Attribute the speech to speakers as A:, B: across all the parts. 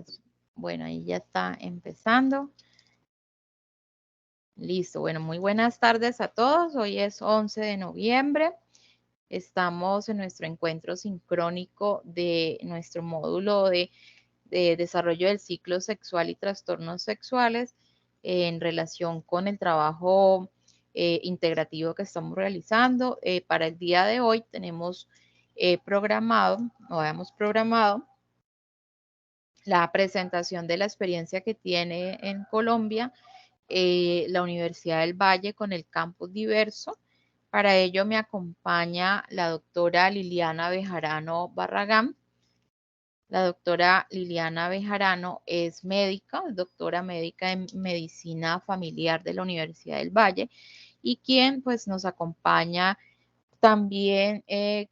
A: Gracias. Bueno, ahí ya está empezando. Listo. Bueno, muy buenas tardes a todos. Hoy es 11 de noviembre. Estamos en nuestro encuentro sincrónico de nuestro módulo de desarrollo del ciclo sexual y trastornos sexuales en relación con el trabajo integrativo que estamos realizando. Para el día de hoy tenemos habíamos programado la presentación de la experiencia que tiene en Colombia la Universidad del Valle con el campus diverso. Para ello me acompaña la doctora Liliana Bejarano Barragán. La doctora Liliana Bejarano es médica, doctora médica en medicina familiar de la Universidad del Valle y quien pues nos acompaña también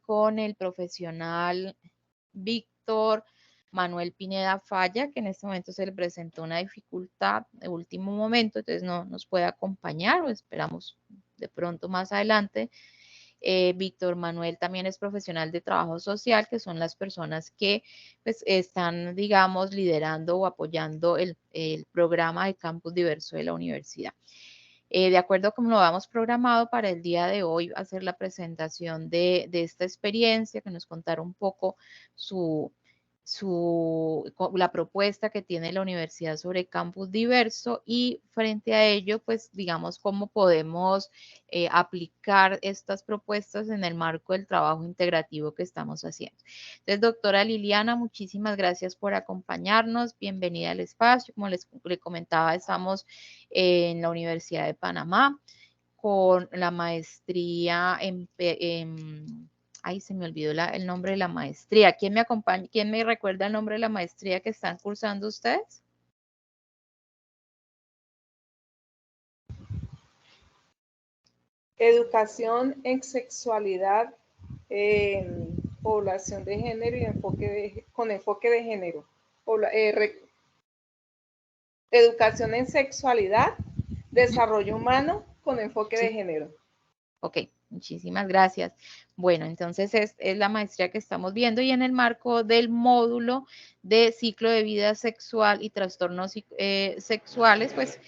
A: con el profesional Víctor Manuel Pineda Falla, que en este momento se le presentó una dificultad de último momento, entonces no nos puede acompañar, o esperamos de pronto más adelante. Víctor Manuel también es profesional de trabajo social, que son las personas que pues, están, digamos, liderando o apoyando el programa de campus diverso de la universidad. De acuerdo con lo habíamos programado para el día de hoy, hacer la presentación de esta experiencia, que nos contara un poco la propuesta que tiene la universidad sobre campus diverso y frente a ello, pues digamos cómo podemos aplicar estas propuestas en el marco del trabajo integrativo que estamos haciendo. Entonces, doctora Liliana, muchísimas gracias por acompañarnos. Bienvenida al espacio. Como le comentaba, estamos en la Universidad de Panamá con la maestría ay, se me olvidó el nombre de la maestría. ¿Quién me acompaña? ¿Quién me recuerda el nombre de la maestría que están cursando ustedes?
B: Educación en sexualidad, población de género y con enfoque de género. Educación en sexualidad, desarrollo humano con enfoque de género.
A: Ok, muchísimas gracias. Bueno, entonces es la maestría que estamos viendo y en el marco del módulo de ciclo de vida sexual y trastornos sexuales, pues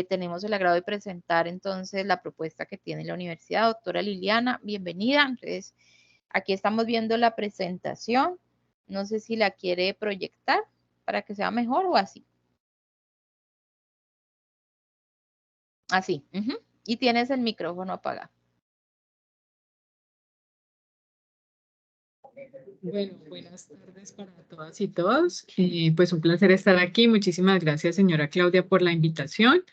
A: tenemos el agrado de presentar entonces la propuesta que tiene la universidad. Doctora Liliana, bienvenida. Entonces, aquí estamos viendo la presentación. No sé si la quiere proyectar para que sea mejor o así. Así. Y tienes el micrófono apagado.
C: Bueno, buenas tardes para todas y todos. Pues un placer estar aquí. Muchísimas gracias, señora Claudia, por la invitación.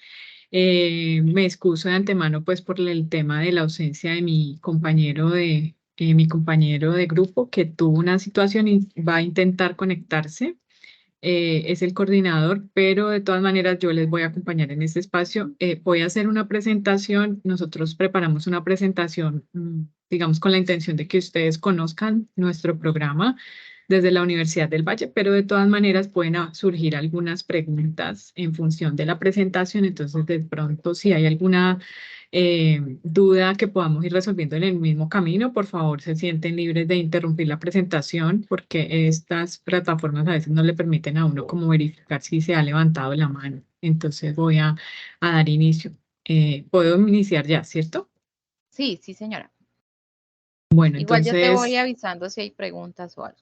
C: Me excuso de antemano pues por el tema de la ausencia de mi compañero de grupo que tuvo una situación y va a intentar conectarse. Es el coordinador, pero de todas maneras yo les voy a acompañar en este espacio. Voy a hacer una presentación. Nosotros preparamos una presentación, digamos, con la intención de que ustedes conozcan nuestro programa desde la Universidad del Valle, pero de todas maneras pueden surgir algunas preguntas en función de la presentación. Entonces, de pronto, si hay alguna duda que podamos ir resolviendo en el mismo camino, por favor, se sienten libres de interrumpir la presentación porque estas plataformas a veces no le permiten a uno como verificar si se ha levantado la mano. Entonces, voy a dar inicio. Puedo iniciar ya, ¿cierto?
A: Sí, sí, señora.
C: Bueno,
A: igual
C: entonces...
A: yo te voy avisando si hay preguntas o algo.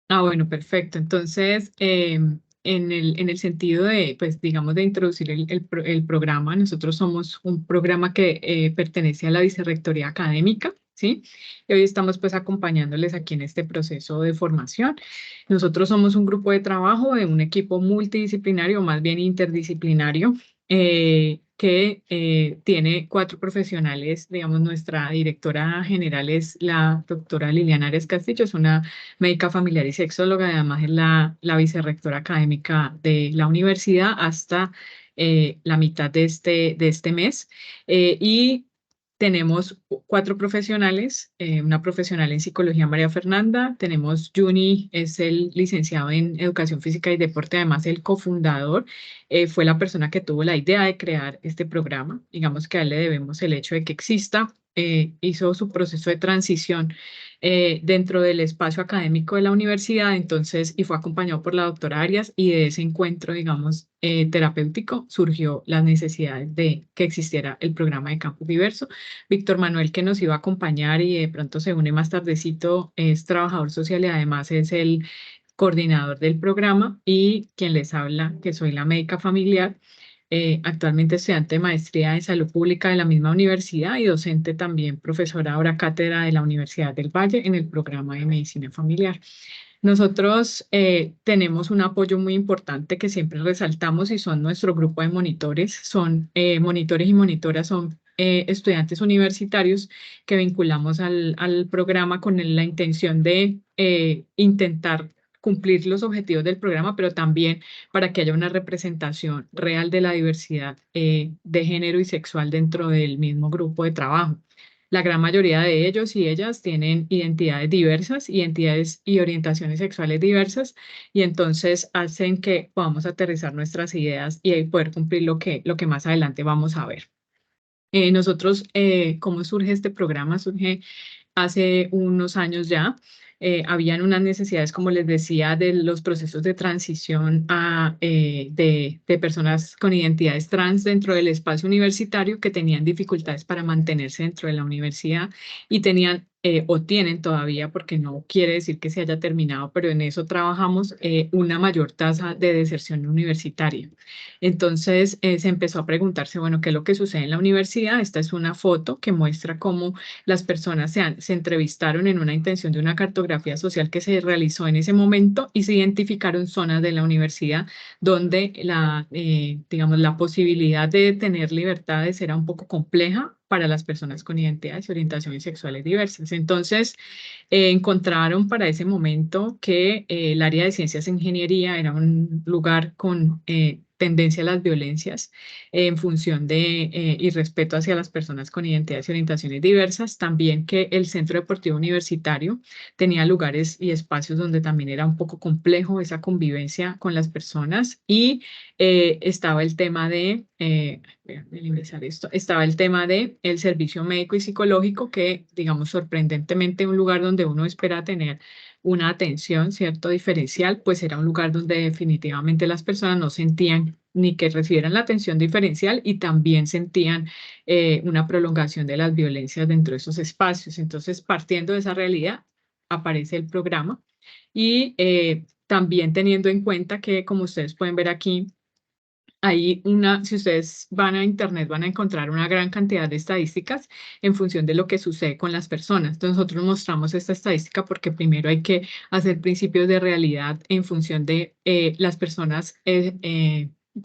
C: Bueno, perfecto. Entonces, en el sentido de, pues, digamos, de introducir el programa, nosotros somos un programa que pertenece a la Vicerrectoría Académica, ¿sí? Y hoy estamos, pues, acompañándoles aquí en este proceso de formación. Nosotros somos un grupo de trabajo de un equipo multidisciplinario, más bien interdisciplinario, que tiene 4 profesionales. Digamos, nuestra directora general es la doctora Liliana Ares Castillo, es una médica familiar y sexóloga, además es la vicerrectora académica de la universidad hasta la mitad de este mes. Y tenemos 4 profesionales, una profesional en psicología, María Fernanda, tenemos Juni, es el licenciado en educación física y deporte, además el cofundador, fue la persona que tuvo la idea de crear este programa. Digamos que a él le debemos el hecho de que exista hizo su proceso de transición dentro del espacio académico de la universidad, entonces, y fue acompañado por la doctora Arias, y de ese encuentro, digamos, terapéutico, surgió la necesidad de que existiera el programa de Campus Diverso. Víctor Manuel, que nos iba a acompañar y de pronto se une más tardecito, es trabajador social y además es el coordinador del programa, y quien les habla, que soy la médica familiar, actualmente estudiante de maestría en salud pública de la misma universidad y docente también, profesora ahora cátedra de la Universidad del Valle en el programa de medicina familiar. Nosotros tenemos un apoyo muy importante que siempre resaltamos y son nuestro grupo de monitores. Son monitores y monitoras, son estudiantes universitarios que vinculamos al programa con la intención de intentar cumplir los objetivos del programa, pero también para que haya una representación real de la diversidad de género y sexual dentro del mismo grupo de trabajo. La gran mayoría de ellos y ellas tienen identidades diversas, identidades y orientaciones sexuales diversas, y entonces hacen que podamos aterrizar nuestras ideas y poder cumplir lo que más adelante vamos a ver. Nosotros, ¿cómo surge este programa? Surge hace unos años ya. Habían unas necesidades, como les decía, de los procesos de transición de personas con identidades trans dentro del espacio universitario que tenían dificultades para mantenerse dentro de la universidad y tenían o tienen todavía, porque no quiere decir que se haya terminado, pero en eso trabajamos, una mayor tasa de deserción universitaria. Entonces se empezó a preguntarse, bueno, ¿qué es lo que sucede en la universidad? Esta es una foto que muestra cómo las personas se entrevistaron en una intención de una cartografía social que se realizó en ese momento y se identificaron zonas de la universidad donde digamos, la posibilidad de tener libertades era un poco compleja para las personas con identidades y orientaciones sexuales diversas. Entonces, encontraron para ese momento que el área de ciencias e ingeniería era un lugar con tendencia a las violencias en función de y respeto hacia las personas con identidades y orientaciones diversas. También que el Centro Deportivo Universitario tenía lugares y espacios donde también era un poco complejo esa convivencia con las personas, y estaba el tema de estaba el tema de el servicio médico y psicológico, que, digamos, sorprendentemente un lugar donde uno espera tener una atención, ¿cierto?, diferencial, pues era un lugar donde definitivamente las personas no sentían ni que recibieran la atención diferencial y también sentían una prolongación de las violencias dentro de esos espacios. Entonces, partiendo de esa realidad, aparece el programa y también teniendo en cuenta que, como ustedes pueden ver aquí, si ustedes van a internet, van a encontrar una gran cantidad de estadísticas en función de lo que sucede con las personas. Entonces, nosotros mostramos esta estadística porque primero hay que hacer principios de realidad en función de las personas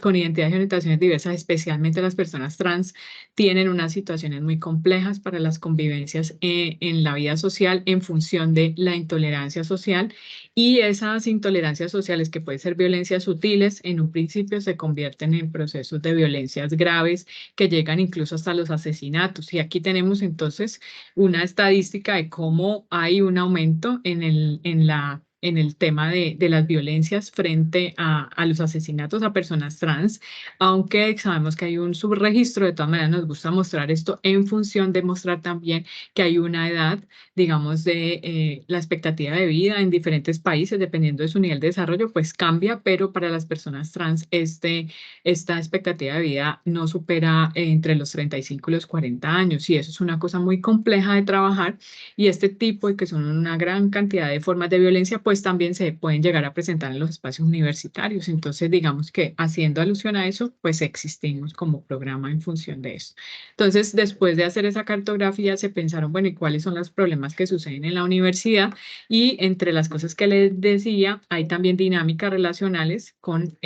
C: con identidades y orientaciones diversas, especialmente las personas trans, tienen unas situaciones muy complejas para las convivencias en la vida social en función de la intolerancia social, y esas intolerancias sociales, que pueden ser violencias sutiles, en un principio se convierten en procesos de violencias graves que llegan incluso hasta los asesinatos. Y aquí tenemos entonces una estadística de cómo hay un aumento en el tema de las violencias frente a los asesinatos a personas trans, aunque sabemos que hay un subregistro. De todas maneras nos gusta mostrar esto en función de mostrar también que hay una edad, digamos, de la expectativa de vida en diferentes países, dependiendo de su nivel de desarrollo, pues cambia, pero para las personas trans esta expectativa de vida no supera entre los 35 y los 40 años, y eso es una cosa muy compleja de trabajar, y este tipo, que son una gran cantidad de formas de violencia, pues también se pueden llegar a presentar en los espacios universitarios. Entonces, digamos que haciendo alusión a eso, pues existimos como programa en función de eso. Entonces, después de hacer esa cartografía, se pensaron, bueno, ¿y cuáles son los problemas que suceden en la universidad? Y entre las cosas que les decía, hay también dinámicas relacionales con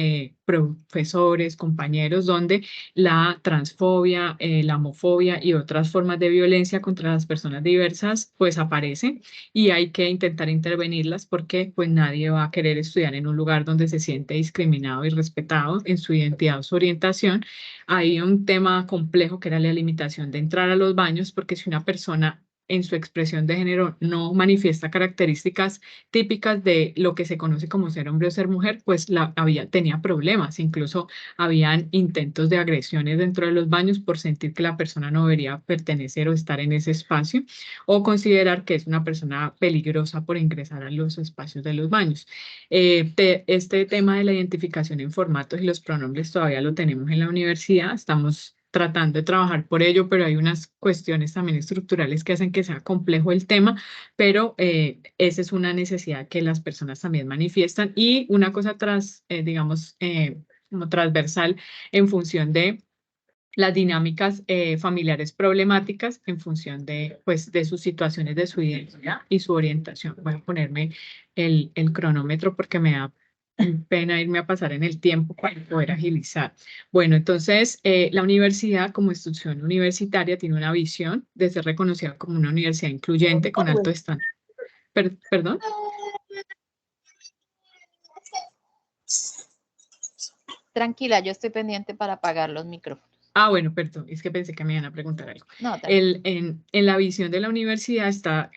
C: profesores, compañeros, donde la transfobia, la homofobia y otras formas de violencia contra las personas diversas, pues aparecen, y hay que intentar intervenirlas porque pues nadie va a querer estudiar en un lugar donde se siente discriminado y respetado en su identidad o su orientación. Hay un tema complejo que era la limitación de entrar a los baños, porque si una persona en su expresión de género no manifiesta características típicas de lo que se conoce como ser hombre o ser mujer, pues tenía problemas, incluso habían intentos de agresiones dentro de los baños por sentir que la persona no debería pertenecer o estar en ese espacio o considerar que es una persona peligrosa por ingresar a los espacios de los baños. Este tema de la identificación en formatos y los pronombres todavía lo tenemos en la universidad, estamos tratando de trabajar por ello, pero hay unas cuestiones también estructurales que hacen que sea complejo el tema, pero esa es una necesidad que las personas también manifiestan y una cosa digamos, como transversal en función de las dinámicas familiares problemáticas en función de, pues, de sus situaciones de su identidad y su orientación. Voy a ponerme el cronómetro porque me da pena irme a pasar en el tiempo para poder agilizar. Bueno, entonces, la universidad como institución universitaria tiene una visión de ser reconocida como una universidad incluyente con alto estándar. ¿Perdón?
A: Tranquila, yo estoy pendiente para apagar los micrófonos.
C: Ah, bueno, perdón, es que pensé que me iban a preguntar algo.
A: No,
C: En la visión de la universidad está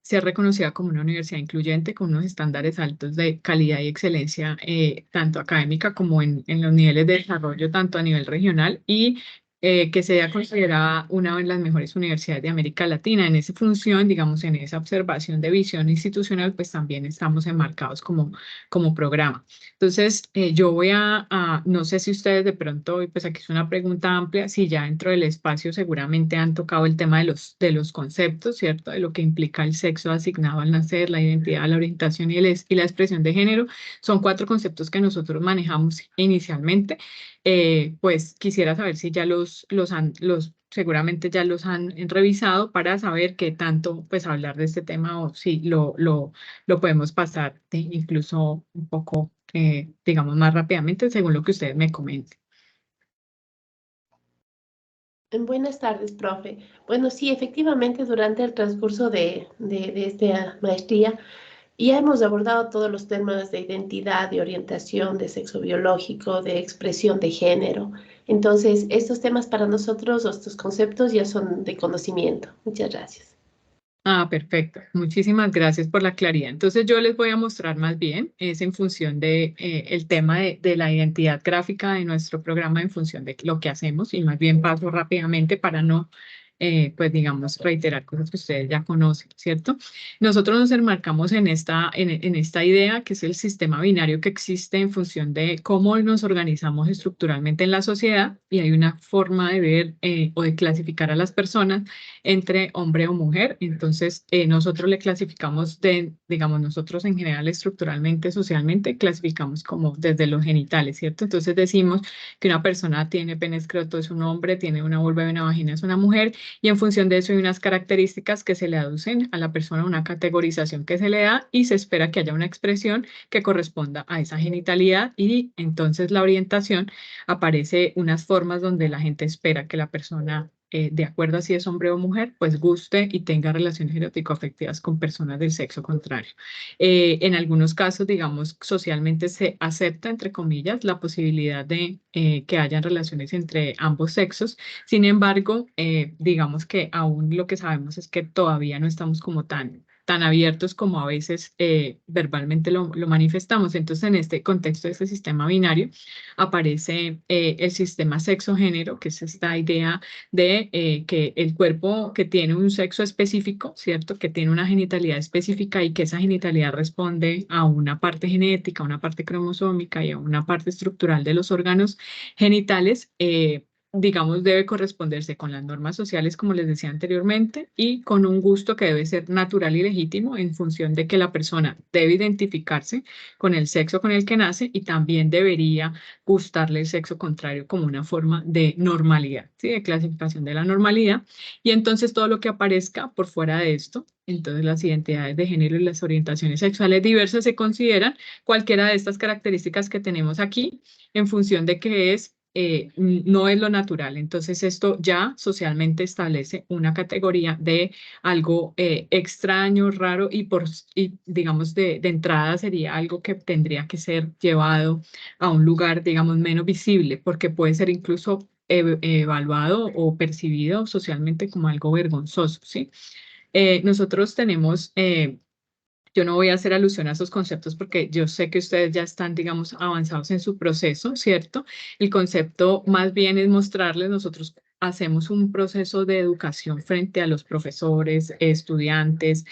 C: ser reconocida como una universidad incluyente con unos estándares altos de calidad y excelencia, tanto académica como en los niveles de desarrollo, tanto a nivel regional y que sea considerada una de las mejores universidades de América Latina. En esa función, digamos, en esa observación de visión institucional, pues también estamos enmarcados como programa. Entonces, yo voy no sé si ustedes de pronto, y pues aquí es una pregunta amplia, si ya dentro del espacio seguramente han tocado el tema de los conceptos, ¿cierto? De lo que implica el sexo asignado al nacer, la identidad, la orientación y la expresión de género. Son 4 conceptos que nosotros manejamos inicialmente. Pues quisiera saber si ya seguramente ya los han revisado para saber qué tanto pues hablar de este tema o si lo podemos pasar incluso un poco, digamos, más rápidamente según lo que ustedes me comenten.
D: Buenas tardes, profe. Bueno, sí, efectivamente, durante el transcurso de esta maestría ya hemos abordado todos los temas de identidad, de orientación, de sexo biológico, de expresión de género. Entonces, estos temas para nosotros, estos conceptos ya son de conocimiento. Muchas gracias.
C: Ah, perfecto. Muchísimas gracias por la claridad. Entonces yo les voy a mostrar más bien, es en función de el tema de la identidad gráfica de nuestro programa en función de lo que hacemos y más bien paso rápidamente para no, pues digamos, reiterar cosas que ustedes ya conocen, ¿cierto? Nosotros nos enmarcamos en esta idea que es el sistema binario que existe en función de cómo nos organizamos estructuralmente en la sociedad y hay una forma de ver o de clasificar a las personas entre hombre o mujer. Entonces, nosotros le clasificamos digamos, nosotros en general estructuralmente, socialmente, clasificamos como desde los genitales, ¿cierto? Entonces decimos que una persona tiene pene escroto es un hombre, tiene una vulva y una vagina es una mujer, y en función de eso hay unas características que se le aducen a la persona, una categorización que se le da y se espera que haya una expresión que corresponda a esa genitalidad y entonces la orientación aparece unas formas donde la gente espera que la persona de acuerdo a si es hombre o mujer, pues guste y tenga relaciones erótico-afectivas con personas del sexo contrario. En algunos casos, digamos, socialmente se acepta, entre comillas, la posibilidad de que hayan relaciones entre ambos sexos. Sin embargo, digamos que aún lo que sabemos es que todavía no estamos como tan abiertos como a veces verbalmente lo manifestamos. Entonces, en este contexto de este sistema binario, aparece el sistema sexo-género, que es esta idea de que el cuerpo que tiene un sexo específico, ¿cierto? Que tiene una genitalidad específica y que esa genitalidad responde a una parte genética, a una parte cromosómica y a una parte estructural de los órganos genitales, digamos, debe corresponderse con las normas sociales, como les decía anteriormente, y con un gusto que debe ser natural y legítimo en función de que la persona debe identificarse con el sexo con el que nace y también debería gustarle el sexo contrario como una forma de normalidad, ¿sí? De clasificación de la normalidad. Y entonces todo lo que aparezca por fuera de esto, entonces las identidades de género y las orientaciones sexuales diversas se consideran cualquiera de estas características que tenemos aquí en función de que no es lo natural. Entonces esto ya socialmente establece una categoría de algo extraño, raro y digamos de entrada sería algo que tendría que ser llevado a un lugar, digamos, menos visible, porque puede ser incluso evaluado o percibido socialmente como algo vergonzoso, ¿sí? Nosotros tenemos, yo no voy a hacer alusión a esos conceptos porque yo sé que ustedes ya están, digamos, avanzados en su proceso, ¿cierto? El concepto más bien es mostrarles, nosotros hacemos un proceso de educación frente a los profesores, estudiantes,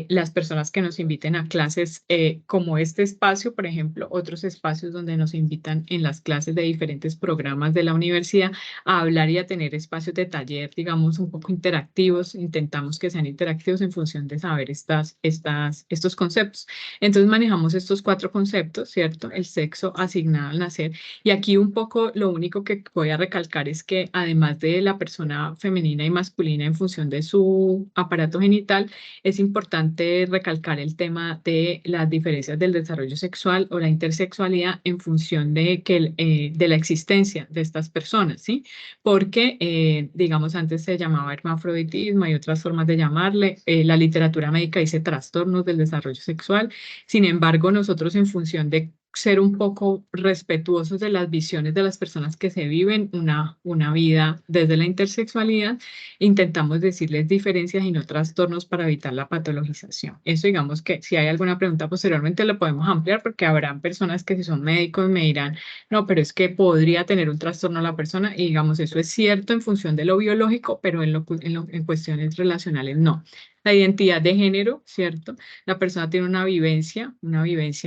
C: las personas que nos inviten a clases, como este espacio, por ejemplo, otros espacios donde nos invitan en las clases de diferentes programas de la universidad a hablar y a tener espacios de taller, digamos, un poco interactivos. Intentamos que sean interactivos en función de saber estos conceptos. Entonces manejamos estos 4 conceptos, ¿cierto? El sexo asignado al nacer. Y aquí un poco lo único que voy a recalcar es que además de la persona femenina y masculina en función de su aparato genital, es importante recalcar el tema de las diferencias del desarrollo sexual o la intersexualidad en función de la existencia de estas personas, ¿sí? Porque, digamos, antes se llamaba hermafroditismo, hay otras formas de llamarle, la literatura médica dice trastornos del desarrollo sexual. Sin embargo, nosotros en función de ser un poco respetuosos de las visiones de las personas que se viven una vida desde la intersexualidad, intentamos decirles diferencias y no trastornos para evitar la patologización. Eso, digamos, que si hay alguna pregunta posteriormente lo podemos ampliar porque habrán personas que si son médicos me dirán, no, pero es que podría tener un trastorno la persona y digamos, eso es cierto en función de lo biológico, pero en cuestiones relacionales no. La identidad de género, ¿cierto? La persona tiene una vivencia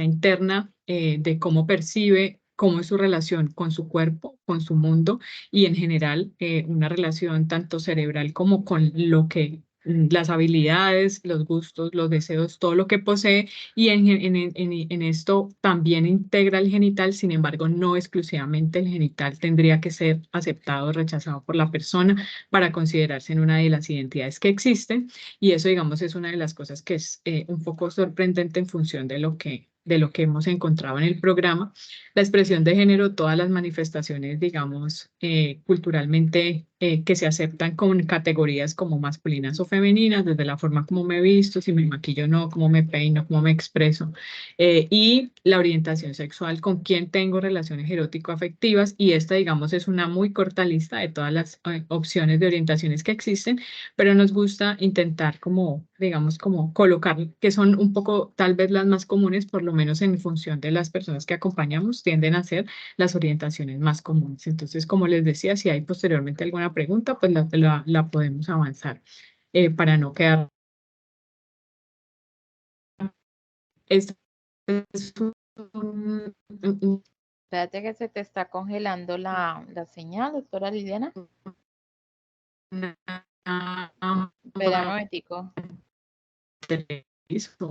C: interna, de cómo percibe, cómo es su relación con su cuerpo, con su mundo y en general una relación tanto cerebral como con lo que las habilidades, los gustos, los deseos, todo lo que posee y en esto también integra el genital, sin embargo no exclusivamente el genital tendría que ser aceptado o rechazado por la persona para considerarse en una de las identidades que existen. Y eso, digamos, es una de las cosas que es un poco sorprendente en función de lo que hemos encontrado en el programa. La expresión de género, todas las manifestaciones, digamos, culturalmente que se aceptan con categorías como masculinas o femeninas, desde la forma como me visto, si me maquillo o no, cómo me peino, cómo me expreso, y la orientación sexual, con quién tengo relaciones erótico-afectivas, y esta, digamos, es una muy corta lista de todas las opciones de orientaciones que existen, pero nos gusta intentar como, digamos, como colocar, que son un poco tal vez las más comunes, por lo menos en función de las personas que acompañamos, tienden a ser las orientaciones más comunes. Entonces, como les decía, si hay posteriormente alguna pregunta, pues la podemos avanzar para no quedar. Esto es un-
A: Espérate que se te está congelando la señal, doctora Liliana. Espera un momentico.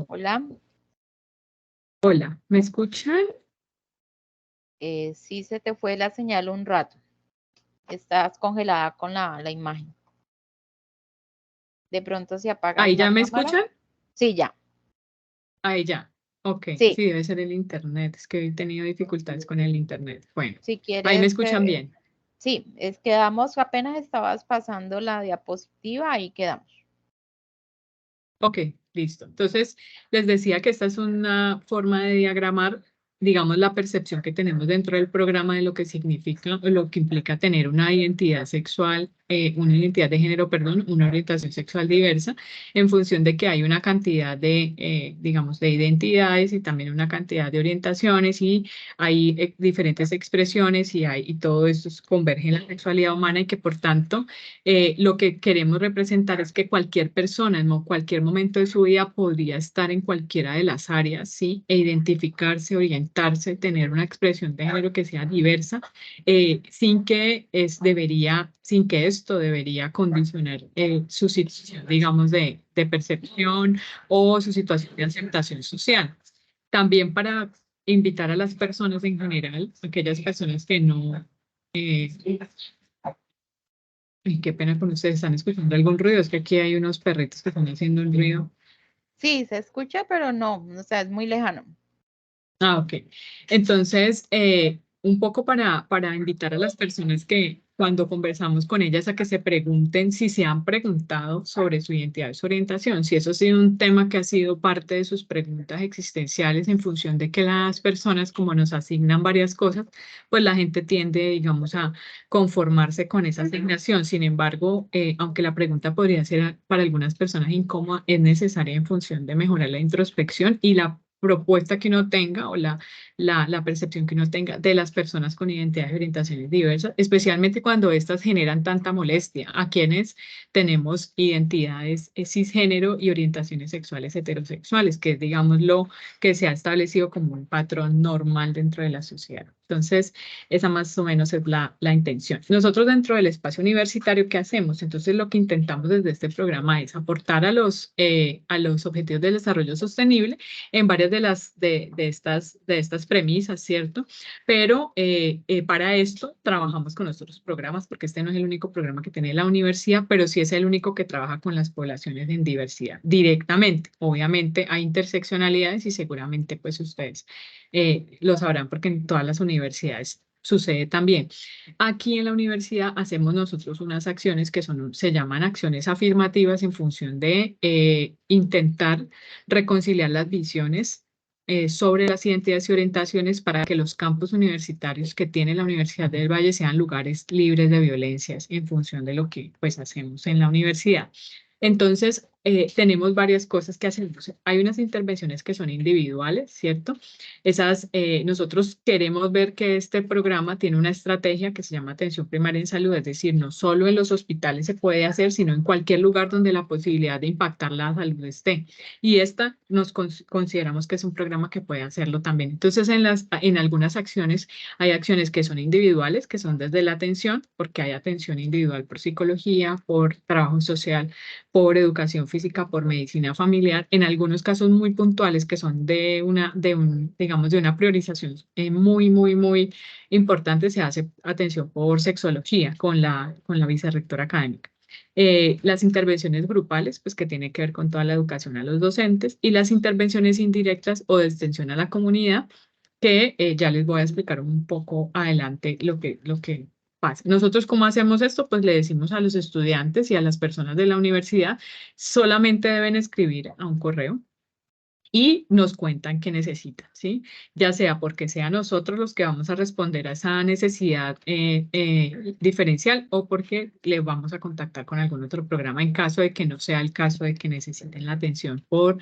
A: Hola.
C: Hola, ¿me escuchan?
A: Sí se te fue la señal un rato. Estás congelada con la imagen. De pronto se apagas
C: ¿Ahí
A: la
C: ya me
A: cámara.
C: escuchan?
A: Sí, ya.
C: Ahí ya. Ok,
A: Sí.
C: sí, debe ser el internet. Es que he tenido dificultades con el internet. Bueno,
A: Si
C: ahí me
A: quieres,
C: escuchan bien.
A: sí, quedamos, apenas estabas pasando la diapositiva, ahí quedamos.
C: Ok, listo. Entonces, les decía que esta es una forma de diagramar, digamos, la percepción que tenemos dentro del programa de lo que significa, o lo que implica tener una identidad sexual, una identidad de género, perdón, una orientación sexual diversa, en función de que hay una cantidad de, digamos, de identidades y también una cantidad de orientaciones y hay diferentes expresiones y todo esto converge en la sexualidad humana y que por tanto lo que queremos representar es que cualquier persona en cualquier momento de su vida podría estar en cualquiera de las áreas, ¿sí? E identificarse, orientarse, tener una expresión de género que sea diversa, sin que esto debería condicionar su situación, digamos, de percepción o su situación de aceptación social. También para invitar a las personas en general, aquellas personas que no... Ay, qué pena con ustedes, ¿están escuchando algún ruido? Es que aquí hay unos perritos que están haciendo un ruido.
A: Sí, se escucha, pero no, o sea, es muy lejano.
C: Ah, ok. Entonces, un poco para invitar a las personas que cuando conversamos con ellas a que se pregunten si se han preguntado sobre su identidad y su orientación, si eso ha sido un tema que ha sido parte de sus preguntas existenciales en función de que las personas, como nos asignan varias cosas, pues la gente tiende, digamos, a conformarse con esa asignación. Sin embargo, aunque la pregunta podría ser para algunas personas incómoda, es necesaria en función de mejorar la introspección y la propuesta que uno tenga o la percepción que uno tenga de las personas con identidades y orientaciones diversas, especialmente cuando estas generan tanta molestia a quienes tenemos identidades cisgénero y orientaciones sexuales heterosexuales, que es, digamos, lo que se ha establecido como un patrón normal dentro de la sociedad. Entonces, esa más o menos es la intención. Nosotros dentro del espacio universitario, ¿qué hacemos? Entonces, lo que intentamos desde este programa es aportar a los objetivos del desarrollo sostenible en varias de estas premisas, ¿cierto? Pero para esto trabajamos con otros programas, porque este no es el único programa que tiene la universidad, pero sí es el único que trabaja con las poblaciones en diversidad directamente. Obviamente hay interseccionalidades y seguramente pues ustedes lo sabrán porque en todas las universidades sucede también. Aquí en la universidad hacemos nosotros unas acciones que se llaman acciones afirmativas en función de intentar reconciliar las visiones sobre las identidades y orientaciones para que los campus universitarios que tiene la Universidad del Valle sean lugares libres de violencias en función de lo que pues hacemos en la universidad. Entonces, tenemos varias cosas que hacemos. Hay unas intervenciones que son individuales, ¿cierto? Nosotros queremos ver que este programa tiene una estrategia que se llama atención primaria en salud, es decir, no solo en los hospitales se puede hacer, sino en cualquier lugar donde la posibilidad de impactar la salud esté. Y esta consideramos que es un programa que puede hacerlo también. Entonces, en algunas acciones, hay acciones que son individuales, que son desde la atención, porque hay atención individual por psicología, por trabajo social, por educación física, por medicina familiar, en algunos casos muy puntuales que son digamos, de una priorización muy importante, se hace atención por sexología con la vicerrectora académica. Las intervenciones grupales, pues que tiene que ver con toda la educación a los docentes, y las intervenciones indirectas o de extensión a la comunidad, que ya les voy a explicar un poco adelante lo que pasa. Nosotros, ¿cómo hacemos esto? Pues le decimos a los estudiantes y a las personas de la universidad, solamente deben escribir a un correo y nos cuentan qué necesitan, ¿sí? Ya sea porque sea nosotros los que vamos a responder a esa necesidad diferencial o porque le vamos a contactar con algún otro programa en caso de que no sea el caso de que necesiten la atención por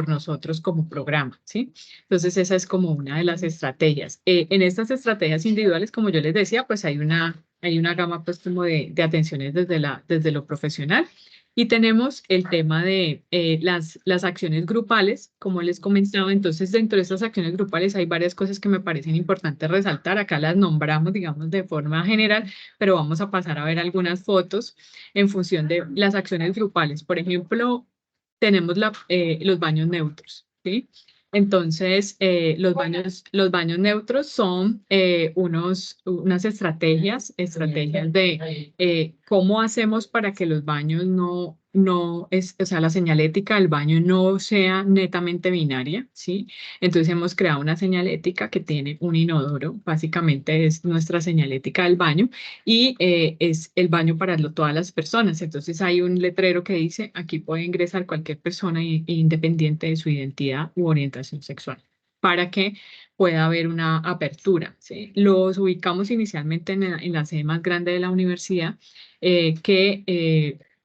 C: nosotros como programa, ¿sí? Entonces esa es como una de las estrategias. En estas estrategias individuales, como yo les decía, pues hay una gama pues como de atenciones desde lo profesional. Y tenemos el tema de las acciones grupales, como les comentaba. Entonces, dentro de estas acciones grupales hay varias cosas que me parecen importantes resaltar. Acá las nombramos, digamos, de forma general, pero vamos a pasar a ver algunas fotos en función de las acciones grupales. Por ejemplo, tenemos los baños neutros, ¿sí? Entonces, los baños neutros son unas estrategias de cómo hacemos para que los baños o sea, la señalética del baño no sea netamente binaria, ¿sí? Entonces hemos creado una señalética que tiene un inodoro, básicamente es nuestra señalética del baño, y es el baño para todas las personas. Entonces hay un letrero que dice, aquí puede ingresar cualquier persona independiente de su identidad u orientación sexual, para que pueda haber una apertura, ¿sí? Los ubicamos inicialmente en la sede más grande de la universidad,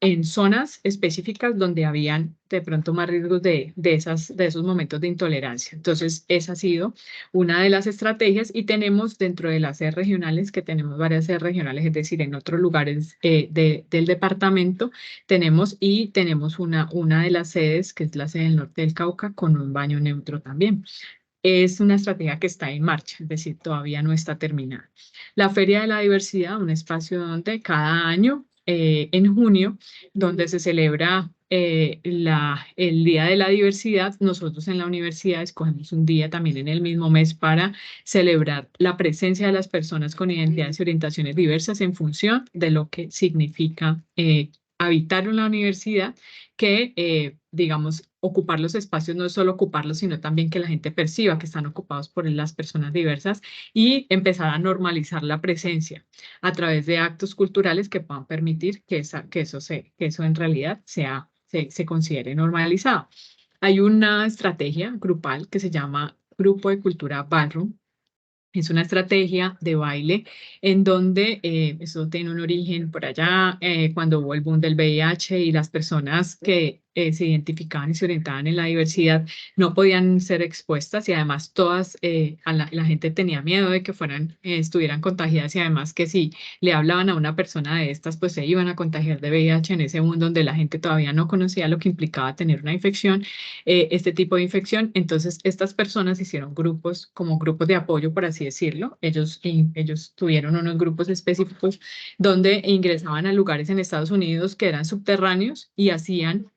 C: en zonas específicas donde habían de pronto más riesgos de esos momentos de intolerancia. Entonces, esa ha sido una de las estrategias, y tenemos dentro de las sedes regionales, que tenemos varias sedes regionales, es decir, en otros lugares del departamento, tenemos una de las sedes, que es la sede del norte del Cauca, con un baño neutro también. Es una estrategia que está en marcha, es decir, todavía no está terminada. La Feria de la Diversidad, un espacio donde cada año, en junio, donde se celebra el Día de la Diversidad, nosotros en la universidad escogemos un día también en el mismo mes para celebrar la presencia de las personas con identidades y orientaciones diversas en función de lo que significa habitaron la universidad, que, digamos, ocupar los espacios no es solo ocuparlos, sino también que la gente perciba que están ocupados por las personas diversas y empezar a normalizar la presencia a través de actos culturales que puedan permitir que eso en realidad se considere normalizado. Hay una estrategia grupal que se llama Grupo de Cultura Ballroom. Es una estrategia de baile en donde eso tiene un origen por allá, cuando hubo el boom del VIH y las personas que se identificaban y se orientaban en la diversidad no podían ser expuestas, y además todas, la gente tenía miedo de que estuvieran contagiadas, y además que si le hablaban a una persona de estas, pues se iban a contagiar de VIH en ese mundo donde la gente todavía no conocía lo que implicaba tener una infección, este tipo de infección. Entonces estas personas hicieron grupos, como grupos de apoyo, por así decirlo. Ellos tuvieron unos grupos específicos donde ingresaban a lugares en Estados Unidos que eran subterráneos y hacían,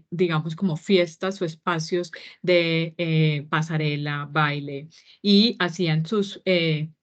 C: digamos, como fiestas o espacios de pasarela, baile, y hacían sus,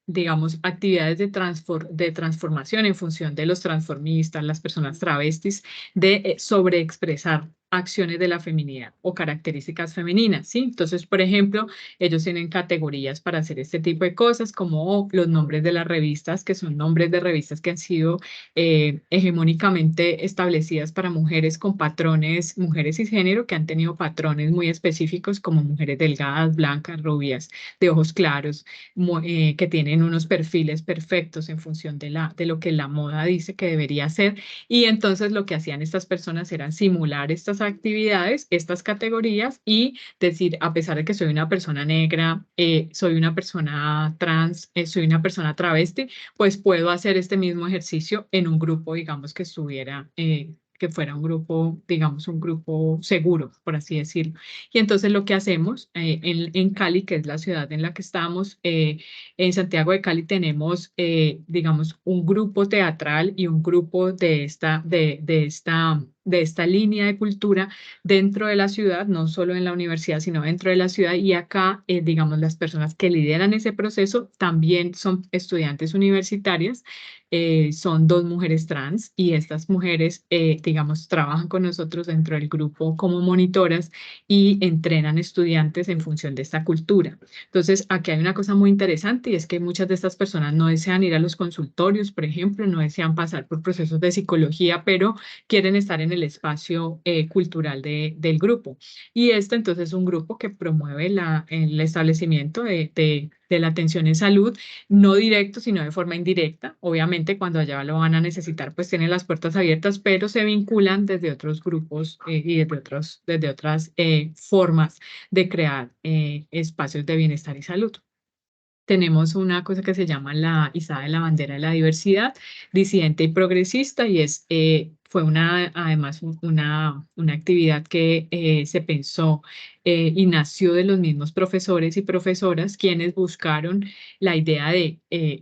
C: digamos, actividades de transformación en función de los transformistas, las personas travestis, de sobreexpresar acciones de la feminidad o características femeninas, ¿sí? Entonces, por ejemplo, ellos tienen categorías para hacer este tipo de cosas, como los nombres de las revistas, que son nombres de revistas que han sido hegemónicamente establecidas para mujeres con patrones, mujeres cisgénero, que han tenido patrones muy específicos, como mujeres delgadas, blancas, rubias, de ojos claros, que tienen unos perfiles perfectos en función de lo que la moda dice que debería ser. Y entonces lo que hacían estas personas era simular estas actividades, estas categorías, y decir, a pesar de que soy una persona negra, soy una persona trans, soy una persona travesti, pues puedo hacer este mismo ejercicio en un grupo, digamos, que estuviera, que fuera un grupo, digamos, un grupo seguro, por así decirlo. Y entonces lo que hacemos en Cali, que es la ciudad en la que estamos, en Santiago de Cali tenemos, digamos, un grupo teatral y un grupo de esta línea de cultura dentro de la ciudad, no solo en la universidad, sino dentro de la ciudad. Y acá, digamos, las personas que lideran ese proceso también son estudiantes universitarias. Son 2 mujeres trans, y estas mujeres, digamos, trabajan con nosotros dentro del grupo como monitoras y entrenan estudiantes en función de esta cultura. Entonces, aquí hay una cosa muy interesante, y es que muchas de estas personas no desean ir a los consultorios, por ejemplo, no desean pasar por procesos de psicología, pero quieren estar en el espacio cultural del grupo. Y entonces es un grupo que promueve el establecimiento de la atención en salud, no directo, sino de forma indirecta. Obviamente, cuando allá lo van a necesitar, pues tienen las puertas abiertas, pero se vinculan desde otros grupos y desde otras formas de crear espacios de bienestar y salud. Tenemos una cosa que se llama la izada de la bandera de la diversidad, disidente y progresista, y fue además una actividad que se pensó y nació de los mismos profesores y profesoras, quienes buscaron la idea de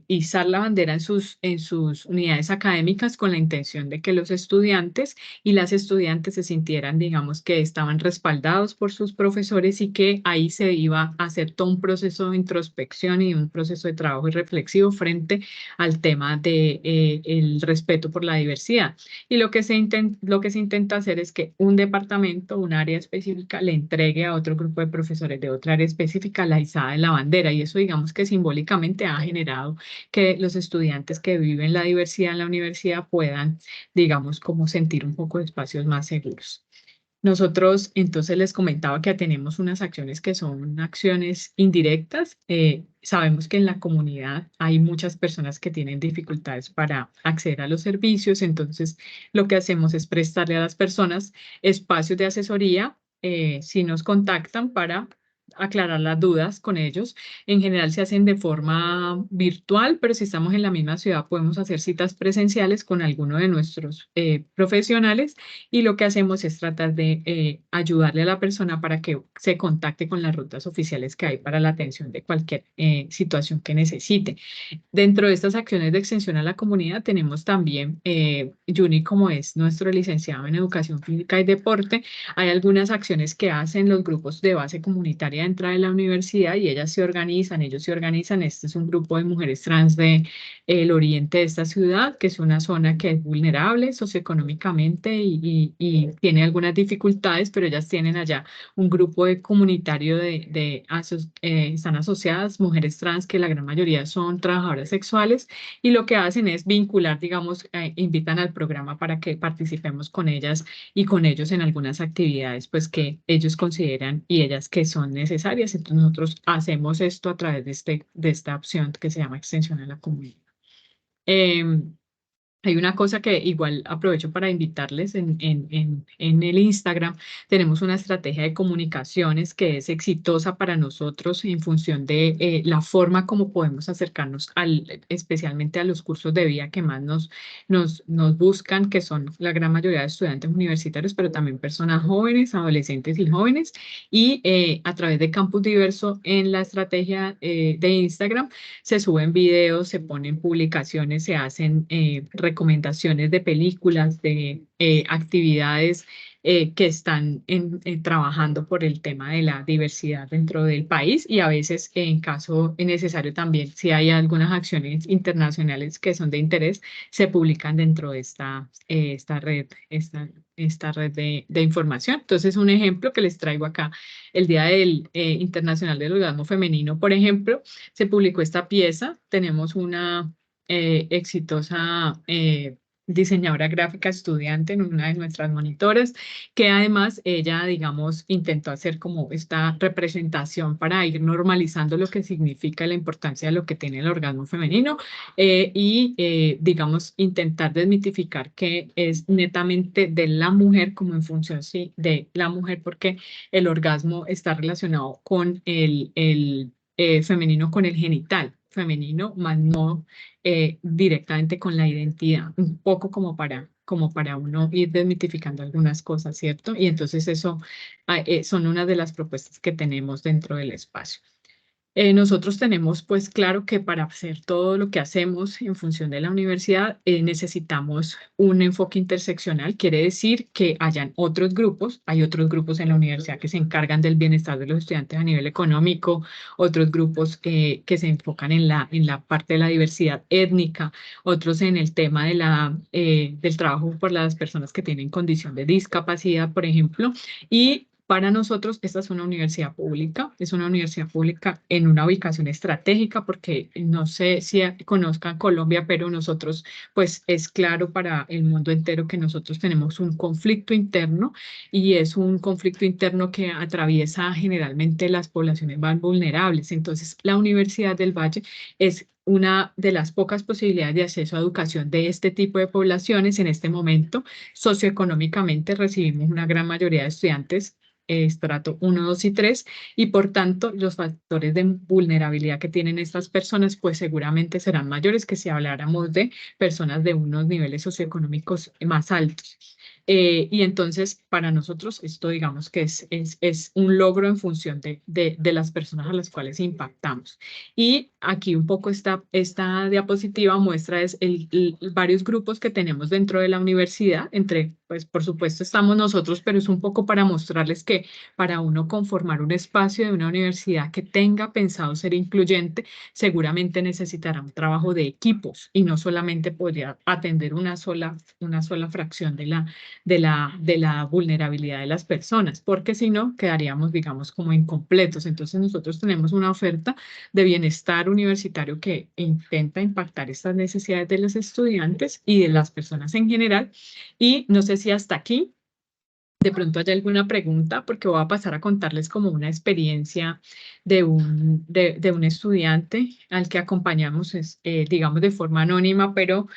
C: izar la bandera en sus unidades académicas, con la intención de que los estudiantes y las estudiantes se sintieran, digamos, que estaban respaldados por sus profesores, y que ahí se iba a hacer todo un proceso de introspección y un proceso de trabajo y reflexivo frente al tema de el respeto por la diversidad. Y lo que se intenta hacer es que un departamento, un área específica, le entregue a otro grupo de profesores de otra área específica la izada de la bandera, y eso, digamos, que simbólicamente ha generado que los estudiantes que viven la diversidad en la universidad puedan, digamos, como sentir un poco de espacios más seguros. Nosotros, entonces, les comentaba que tenemos unas acciones que son acciones indirectas. Sabemos que en la comunidad hay muchas personas que tienen dificultades para acceder a los servicios, entonces lo que hacemos es prestarle a las personas espacios de asesoría, si nos contactan, para aclarar las dudas con ellos. En general se hacen de forma virtual, pero si estamos en la misma ciudad podemos hacer citas presenciales con alguno de nuestros profesionales, y lo que hacemos es tratar de ayudarle a la persona para que se contacte con las rutas oficiales que hay para la atención de cualquier situación que necesite. Dentro de estas acciones de extensión a la comunidad tenemos también, Juni, como es nuestro licenciado en Educación Física y Deporte, hay algunas acciones que hacen los grupos de base comunitaria convocatoria de entrada de la universidad y ellas se organizan, ellos se organizan. Este es un grupo de mujeres trans de el oriente de esta ciudad, que es una zona que es vulnerable socioeconómicamente y tiene algunas dificultades, pero ellas tienen allá un grupo de comunitario están asociadas mujeres trans, que la gran mayoría son trabajadoras sexuales, y lo que hacen es vincular, digamos, invitan al programa para que participemos con ellas y con ellos en algunas actividades, pues que ellos consideran y ellas que son necesarias. Entonces nosotros hacemos esto a través de esta opción que se llama Extensión a la Comunidad. Hay una cosa que igual aprovecho para invitarles en el Instagram. Tenemos una estrategia de comunicaciones que es exitosa para nosotros en función de la forma como podemos acercarnos especialmente a los cursos de vida que más nos buscan, que son la gran mayoría de estudiantes universitarios, pero también personas jóvenes, adolescentes y jóvenes. Y a través de Campus Diverso en la estrategia de Instagram se suben videos, se ponen publicaciones, se hacen recomendaciones de películas, de actividades que están trabajando por el tema de la diversidad dentro del país, y a veces, en caso necesario también, si hay algunas acciones internacionales que son de interés, se publican dentro de esta red de información. Entonces, un ejemplo que les traigo acá, el Día Internacional del Orgasmo Femenino, por ejemplo, se publicó esta pieza. Tenemos una exitosa diseñadora gráfica estudiante en una de nuestras monitoras, que además ella, digamos, intentó hacer como esta representación para ir normalizando lo que significa la importancia de lo que tiene el orgasmo femenino digamos, intentar desmitificar que es netamente de la mujer, como en función, sí, de la mujer, porque el orgasmo está relacionado con el femenino, con el genital femenino, más no directamente con la identidad, un poco como para uno ir desmitificando algunas cosas, ¿cierto? Y entonces eso son una de las propuestas que tenemos dentro del espacio. Nosotros tenemos, pues claro que para hacer todo lo que hacemos en función de la universidad necesitamos un enfoque interseccional. Quiere decir que hayan otros grupos, hay otros grupos en la universidad que se encargan del bienestar de los estudiantes a nivel económico, otros grupos que se enfocan en la parte de la diversidad étnica, otros en el tema del trabajo por las personas que tienen condición de discapacidad, por ejemplo, y para nosotros, esta es una universidad pública en una ubicación estratégica, porque no sé si conozcan Colombia, pero nosotros, pues es claro para el mundo entero que nosotros tenemos un conflicto interno, y es un conflicto interno que atraviesa generalmente las poblaciones más vulnerables. Entonces, la Universidad del Valle es una de las pocas posibilidades de acceso a educación de este tipo de poblaciones. En este momento, socioeconómicamente, recibimos una gran mayoría de estudiantes estrato 1, 2 y 3, y por tanto los factores de vulnerabilidad que tienen estas personas pues seguramente serán mayores que si habláramos de personas de unos niveles socioeconómicos más altos. Y entonces para nosotros esto, digamos que es un logro en función de las personas a las cuales impactamos. Y aquí un poco esta diapositiva muestra varios grupos que tenemos dentro de la universidad. Pues por supuesto estamos nosotros, pero es un poco para mostrarles que para uno conformar un espacio de una universidad que tenga pensado ser incluyente, seguramente necesitará un trabajo de equipos, y no solamente podría atender una sola fracción de la vulnerabilidad de las personas, porque si no quedaríamos, digamos, como incompletos. Entonces nosotros tenemos una oferta de bienestar universitario que intenta impactar estas necesidades de los estudiantes y de las personas en general. Y no sé si hasta aquí de pronto hay alguna pregunta, porque voy a pasar a contarles como una experiencia de un estudiante al que acompañamos, digamos, de forma anónima, pero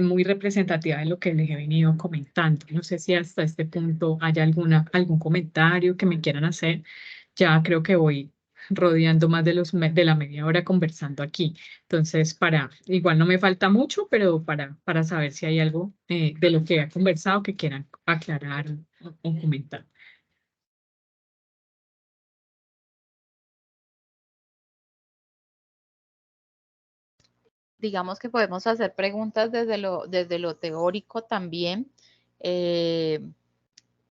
C: muy representativa de lo que les he venido comentando. No sé si hasta este punto hay algún comentario que me quieran hacer. Ya creo que voy rodeando más de la media hora conversando aquí. Entonces, igual no me falta mucho, pero para saber si hay algo de lo que he conversado que quieran aclarar o comentar.
A: Digamos que podemos hacer preguntas desde lo teórico también.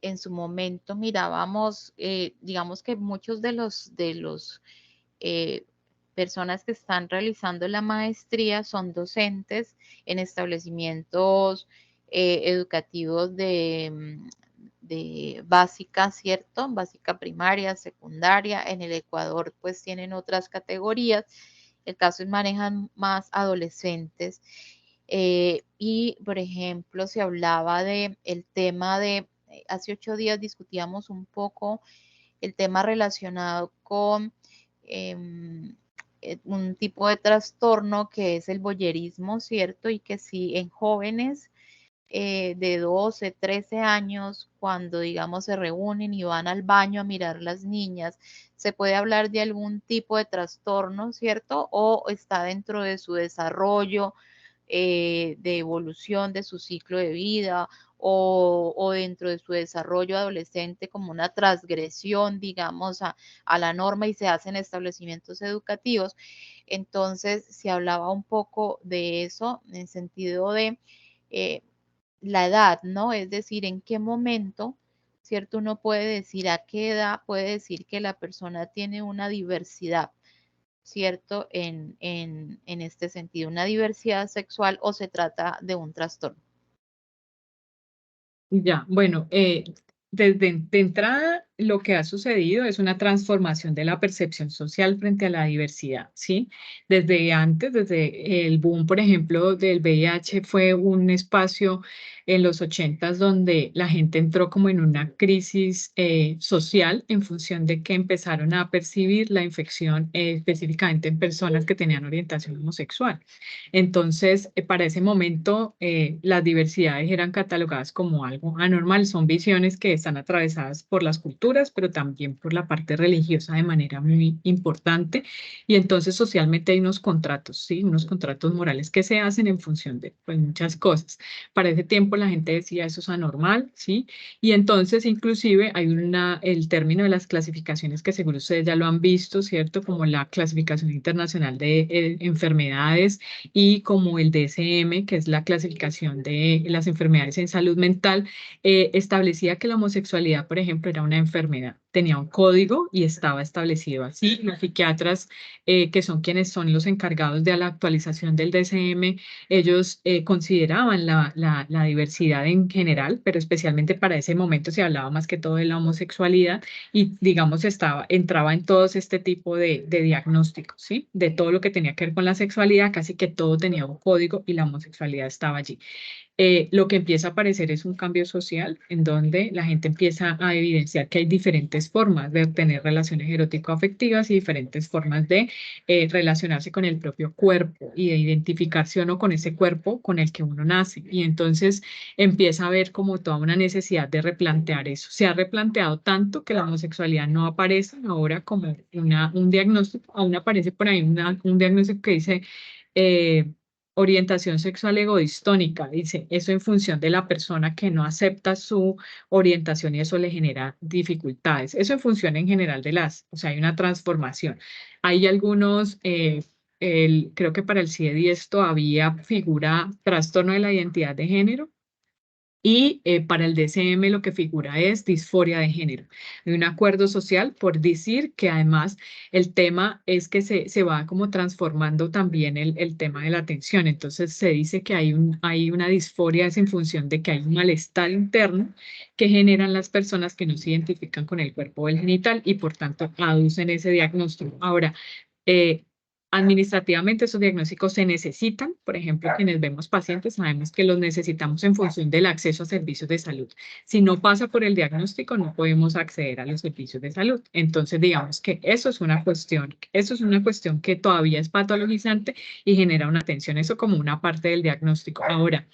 A: en su momento mirábamos, digamos que muchos de los personas que están realizando la maestría son docentes en establecimientos educativos de básica, ¿cierto? Básica primaria, secundaria. En el Ecuador pues tienen otras categorías. El caso es manejan más adolescentes. Y, por ejemplo, se hablaba de el tema de, hace 8 días discutíamos un poco el tema relacionado con un tipo de trastorno que es el voyerismo, ¿cierto? Y que si en jóvenes de 12, 13 años, cuando digamos se reúnen y van al baño a mirar las niñas, se puede hablar de algún tipo de trastorno, ¿cierto? O está dentro de su desarrollo, de evolución de su ciclo de vida o dentro de su desarrollo adolescente como una transgresión, digamos, a la norma y se hacen establecimientos educativos. Entonces, se hablaba un poco de eso en el sentido de la edad, ¿no? Es decir, en qué momento, ¿cierto? Uno puede decir a qué edad puede decir que la persona tiene una diversidad, ¿cierto? En este sentido, una diversidad sexual o se trata de un trastorno.
C: Ya, bueno, de entrada lo que ha sucedido es una transformación de la percepción social frente a la diversidad, ¿sí? Desde antes, desde el boom, por ejemplo, del VIH fue un espacio en los 80s donde la gente entró como en una crisis social en función de que empezaron a percibir la infección específicamente en personas que tenían orientación homosexual. Entonces, para ese momento, las diversidades eran catalogadas como algo anormal. Son visiones que están atravesadas por las culturas, pero también por la parte religiosa de manera muy importante. Y entonces, socialmente hay unos contratos, ¿sí? Unos contratos morales que se hacen en función de pues, muchas cosas. Para ese tiempo la gente decía eso es anormal, ¿sí? Y entonces, inclusive, hay el término de las clasificaciones que seguro ustedes ya lo han visto, ¿cierto? Como la clasificación internacional de enfermedades y como el DSM, que es la clasificación de las enfermedades en salud mental, establecía que la homosexualidad, por ejemplo, era una enfermedad. Tenía un código y estaba establecido así. Los psiquiatras, que son quienes son los encargados de la actualización del DSM, ellos consideraban la diversidad en general, pero especialmente para ese momento se hablaba más que todo de la homosexualidad y, digamos, entraba en todos este tipo de diagnósticos, ¿sí? De todo lo que tenía que ver con la sexualidad, casi que todo tenía un código y la homosexualidad estaba allí. Lo que empieza a aparecer es un cambio social en donde la gente empieza a evidenciar que hay diferentes formas de tener relaciones erótico-afectivas y diferentes formas de relacionarse con el propio cuerpo y de identificarse o no con ese cuerpo con el que uno nace. Y entonces empieza a haber como toda una necesidad de replantear eso. Se ha replanteado tanto que la homosexualidad no aparece ahora como un diagnóstico, aún aparece por ahí un diagnóstico que dice orientación sexual egodistónica, dice, eso en función de la persona que no acepta su orientación y eso le genera dificultades. Eso en función en general o sea, hay una transformación. Hay algunos, creo que para el CIE-10 todavía figura trastorno de la identidad de género. Y para el DSM lo que figura es disforia de género. Hay un acuerdo social por decir que además el tema es que se va como transformando también el tema de la atención. Entonces se dice que hay una disforia es en función de que hay un malestar interno que generan las personas que no se identifican con el cuerpo o el genital y por tanto aducen ese diagnóstico. Ahora, administrativamente esos diagnósticos se necesitan, por ejemplo, quienes vemos pacientes sabemos que los necesitamos en función del acceso a servicios de salud. Si no pasa por el diagnóstico, no podemos acceder a los servicios de salud. Entonces, digamos que eso es una cuestión que todavía es patologizante y genera una atención, eso como una parte del diagnóstico. Ahora,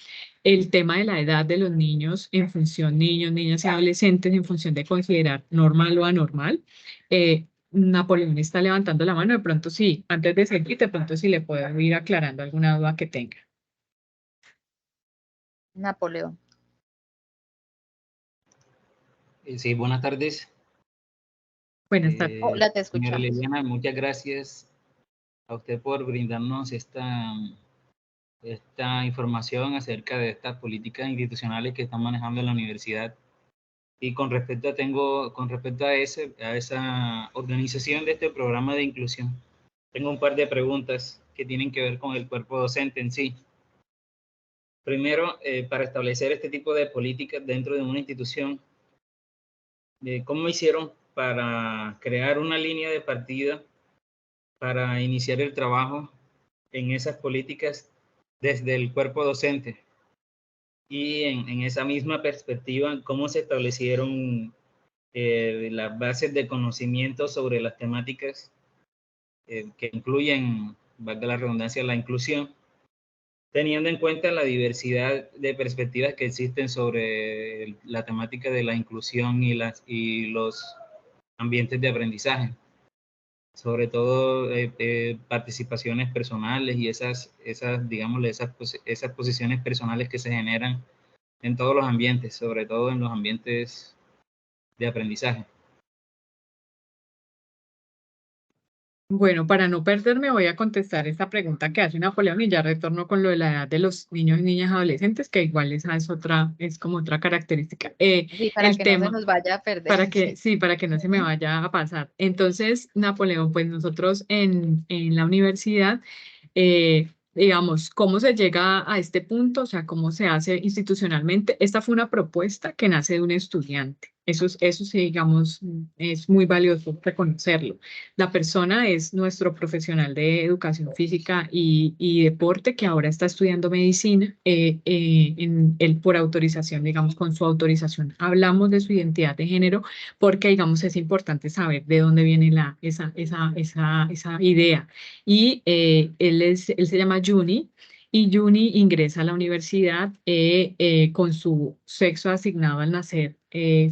C: el tema de la edad de los niños en función, niños, niñas y adolescentes en función de considerar normal o anormal, Napoleón está levantando la mano, de pronto sí, antes de seguir, de pronto sí le puedo ir aclarando alguna duda que tenga.
A: Napoleón.
E: Sí, buenas tardes.
C: Buenas tardes.
A: Hola, te
E: Señora
A: escuchamos.
E: Liliana, muchas gracias a usted por brindarnos esta información acerca de estas políticas institucionales que están manejando la universidad Y con respecto a esa organización de este programa de inclusión, tengo un par de preguntas que tienen que ver con el cuerpo docente en sí. Primero, para establecer este tipo de políticas dentro de una institución, ¿cómo hicieron para crear una línea de partida para iniciar el trabajo en esas políticas desde el cuerpo docente? Y en esa misma perspectiva, ¿cómo se establecieron las bases de conocimiento sobre las temáticas que incluyen, valga la redundancia, la inclusión, teniendo en cuenta la diversidad de perspectivas que existen sobre la temática de la inclusión y los ambientes de aprendizaje? Sobre todo participaciones personales y digámosle, esas posiciones personales que se generan en todos los ambientes, sobre todo en los ambientes de aprendizaje.
C: Bueno, para no perderme, voy a contestar esta pregunta que hace Napoleón y ya retorno con lo de la edad de los niños y niñas adolescentes, que igual esa es como otra característica.
A: Sí, para
C: El
A: que no se
C: tema,
A: nos vaya a perder.
C: para que no se me vaya a pasar. Entonces, Napoleón, pues nosotros en la universidad, digamos, ¿cómo se llega a este punto? O sea, ¿cómo se hace institucionalmente? Esta fue una propuesta que nace de un estudiante. Eso sí, digamos, es muy valioso reconocerlo. La persona es nuestro profesional de educación física y deporte que ahora está estudiando medicina él por autorización, digamos, con su autorización. Hablamos de su identidad de género porque, digamos, es importante saber de dónde viene esa idea. Y él se llama Juni. Y Juni ingresa a la universidad con su sexo asignado al nacer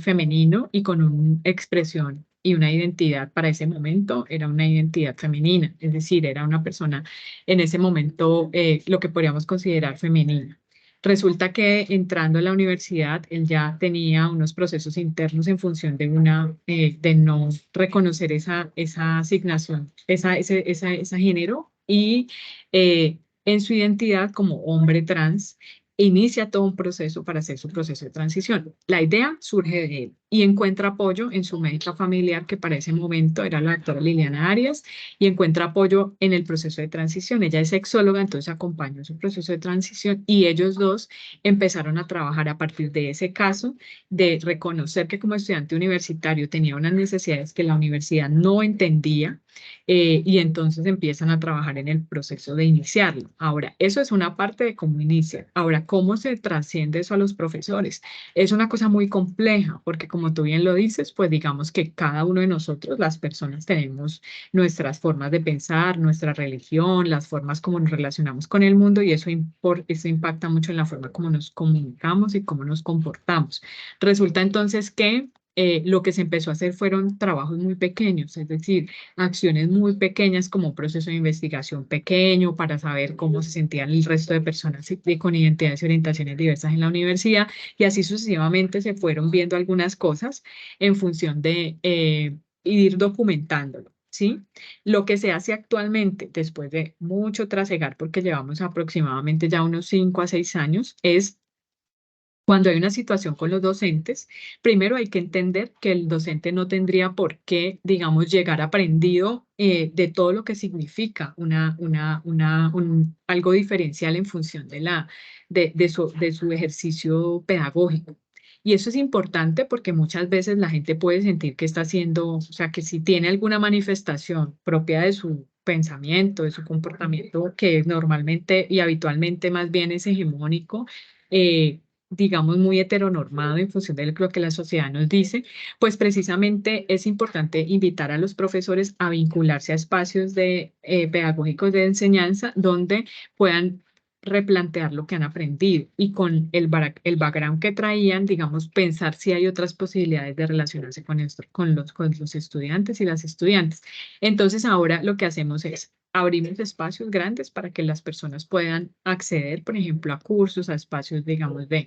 C: femenino y con una expresión y una identidad para ese momento era una identidad femenina, es decir, era una persona en ese momento lo que podríamos considerar femenina. Resulta que entrando a la universidad, él ya tenía unos procesos internos en función de no reconocer esa asignación, ese género y en su identidad como hombre trans, inicia todo un proceso para hacer su proceso de transición. La idea surge de él y encuentra apoyo en su médica familiar, que para ese momento era la doctora Liliana Arias, y encuentra apoyo en el proceso de transición. Ella es sexóloga, entonces acompañó su proceso de transición y ellos dos empezaron a trabajar a partir de ese caso, de reconocer que como estudiante universitario tenía unas necesidades que la universidad no entendía, y entonces empiezan a trabajar en el proceso de iniciarlo. Ahora, eso es una parte de cómo inicia. Ahora, ¿cómo se trasciende eso a los profesores? Es una cosa muy compleja, porque como tú bien lo dices, pues digamos que cada uno de nosotros, las personas, tenemos nuestras formas de pensar, nuestra religión, las formas como nos relacionamos con el mundo y eso impacta mucho en la forma como nos comunicamos y cómo nos comportamos. Resulta entonces que lo que se empezó a hacer fueron trabajos muy pequeños, es decir, acciones muy pequeñas como un proceso de investigación pequeño para saber cómo se sentían el resto de personas con identidades y orientaciones diversas en la universidad y así sucesivamente se fueron viendo algunas cosas en función de ir documentándolo. ¿Sí? Lo que se hace actualmente, después de mucho trasegar, porque llevamos aproximadamente ya unos 5 a 6 años, es cuando hay una situación con los docentes, primero hay que entender que el docente no tendría por qué, digamos, llegar aprendido de todo lo que significa algo diferencial en función de su ejercicio pedagógico. Y eso es importante porque muchas veces la gente puede sentir que está haciendo, o sea, que si tiene alguna manifestación propia de su pensamiento, de su comportamiento, que normalmente y habitualmente más bien es hegemónico, digamos, muy heteronormado en función de lo que la sociedad nos dice, pues precisamente es importante invitar a los profesores a vincularse a espacios pedagógicos de enseñanza donde puedan replantear lo que han aprendido y con el background que traían, digamos, pensar si hay otras posibilidades de relacionarse con los estudiantes y las estudiantes. Entonces, ahora lo que hacemos es abrimos espacios grandes para que las personas puedan acceder, por ejemplo, a cursos, a espacios, digamos, de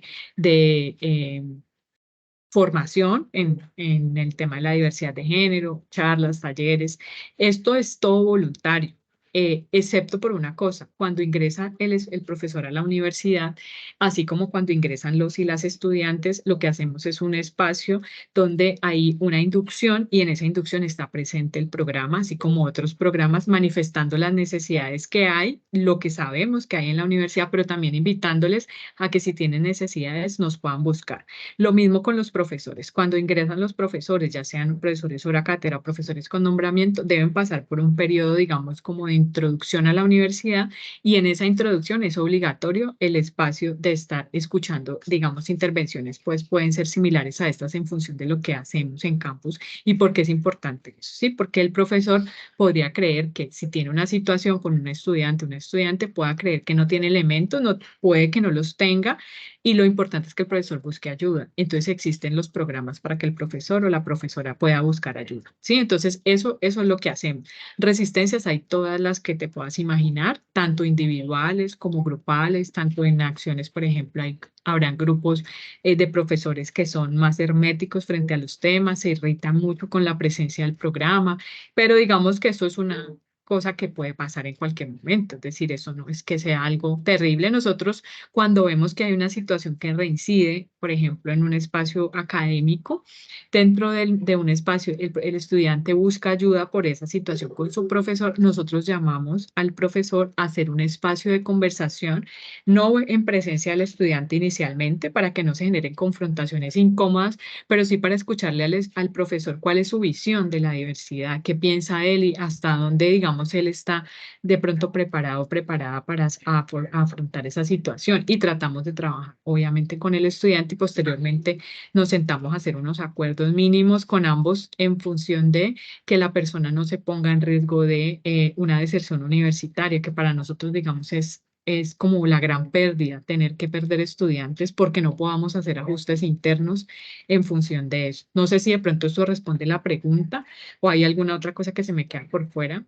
C: formación en el tema de la diversidad de género, charlas, talleres. Esto es todo voluntario. excepto por una cosa, cuando ingresa el profesor a la universidad, así como cuando ingresan los y las estudiantes, lo que hacemos es un espacio donde hay una inducción y en esa inducción está presente el programa, así como otros programas, manifestando las necesidades que hay, lo que sabemos que hay en la universidad, pero también invitándoles a que si tienen necesidades nos puedan buscar. Lo mismo con los profesores. Cuando ingresan los profesores, ya sean profesores hora cátedra o profesores con nombramiento, deben pasar por un periodo, digamos, como de introducción a la universidad, y en esa introducción es obligatorio el espacio de estar escuchando, digamos, intervenciones, pues pueden ser similares a estas en función de lo que hacemos en campus. ¿Y por qué es importante eso? Sí, porque el profesor podría creer que si tiene una situación con un estudiante pueda creer que no tiene elementos, no, puede que no los tenga, y lo importante es que el profesor busque ayuda. Entonces existen los programas para que el profesor o la profesora pueda buscar ayuda. ¿Sí? Entonces eso es lo que hacemos. Resistencias hay todas las que te puedas imaginar, tanto individuales como grupales, tanto en acciones, por ejemplo, habrán grupos de profesores que son más herméticos frente a los temas, se irritan mucho con la presencia del programa, pero digamos que eso es una cosa que puede pasar en cualquier momento, es decir, eso no es que sea algo terrible. Nosotros cuando vemos que hay una situación que reincide, por ejemplo, en un espacio académico, dentro de un espacio, el estudiante busca ayuda por esa situación con su profesor, nosotros llamamos al profesor a hacer un espacio de conversación, no en presencia del estudiante inicialmente, para que no se generen confrontaciones incómodas, pero sí para escucharle al profesor cuál es su visión de la diversidad, qué piensa él y hasta dónde, digamos, él está de pronto preparado o preparada para afrontar esa situación, y tratamos de trabajar obviamente con el estudiante y posteriormente nos sentamos a hacer unos acuerdos mínimos con ambos en función de que la persona no se ponga en riesgo de una deserción universitaria, que para nosotros, digamos, es como la gran pérdida, tener que perder estudiantes porque no podamos hacer ajustes internos en función de eso. No sé si de pronto esto responde la pregunta o hay alguna otra cosa que se me queda por fuera.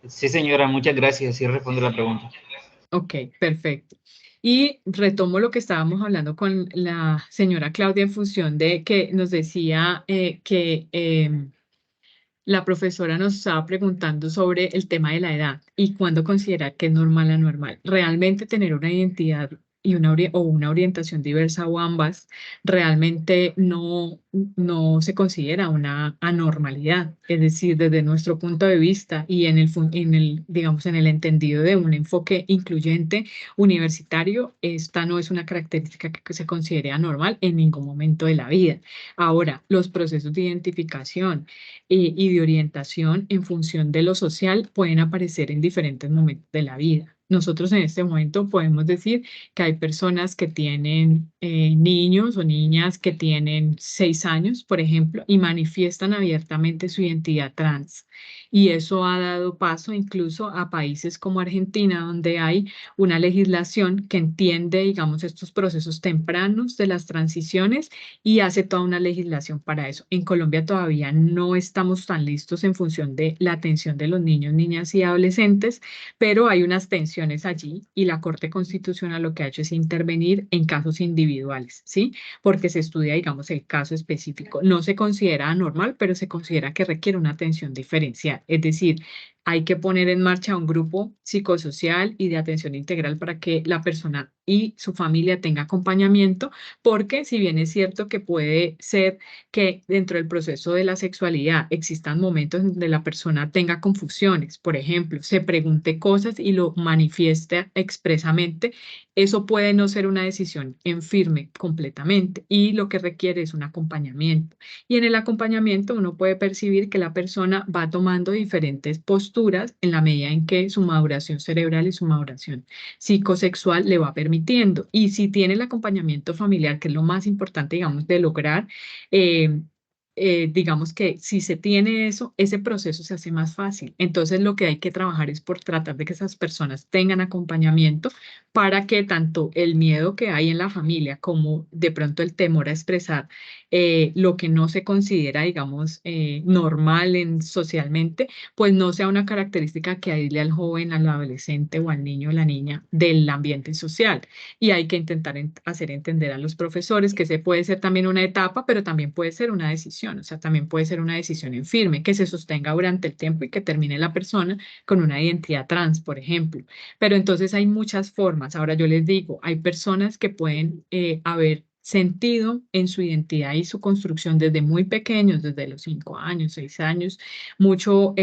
E: Sí, señora, muchas gracias. Sí responde la pregunta.
C: Ok, perfecto. Y retomo lo que estábamos hablando con la señora Claudia en función de que nos decía que la profesora nos estaba preguntando sobre el tema de la edad y cuándo considerar que es normal o anormal. Realmente tener una identidad y una orientación diversa o ambas realmente no se considera una anormalidad. Es decir, desde nuestro punto de vista y digamos, en el entendido de un enfoque incluyente universitario, esta no es una característica que se considere anormal en ningún momento de la vida. Ahora, los procesos de identificación y de orientación en función de lo social pueden aparecer en diferentes momentos de la vida. Nosotros en este momento podemos decir que hay personas que tienen niños o niñas que tienen 6 años, por ejemplo, y manifiestan abiertamente su identidad trans. Y eso ha dado paso incluso a países como Argentina, donde hay una legislación que entiende, digamos, estos procesos tempranos de las transiciones y hace toda una legislación para eso. En Colombia todavía no estamos tan listos en función de la atención de los niños, niñas y adolescentes, pero hay unas tensiones allí y la Corte Constitucional lo que ha hecho es intervenir en casos individuales, ¿sí? Porque se estudia, digamos, el caso específico. No se considera anormal, pero se considera que requiere una atención diferencial. Es decir, hay que poner en marcha un grupo psicosocial y de atención integral para que la persona y su familia tenga acompañamiento, porque si bien es cierto que puede ser que dentro del proceso de la sexualidad existan momentos donde la persona tenga confusiones, por ejemplo, se pregunte cosas y lo manifieste expresamente, eso puede no ser una decisión en firme completamente y lo que requiere es un acompañamiento. Y en el acompañamiento uno puede percibir que la persona va tomando diferentes posturas en la medida en que su maduración cerebral y su maduración psicosexual le va permitiendo. Y si tiene el acompañamiento familiar, que es lo más importante, digamos, de lograr, digamos que si se tiene eso, ese proceso se hace más fácil. Entonces lo que hay que trabajar es por tratar de que esas personas tengan acompañamiento para que tanto el miedo que hay en la familia como de pronto el temor a expresar lo que no se considera, digamos, normal socialmente, pues no sea una característica que aísle al joven, al adolescente o al niño o la niña del ambiente social. Y hay que intentar hacer entender a los profesores que ese puede ser también una etapa, pero también puede ser una decisión. decisión, o sea, también puede ser una decisión en firme, que se sostenga durante el tiempo y que termine la persona con una identidad trans, por ejemplo. Pero entonces hay muchas formas. Ahora yo les digo, hay personas que pueden haber sentido en su identidad y su construcción desde muy pequeños, desde los 5 años, 6 años, mucho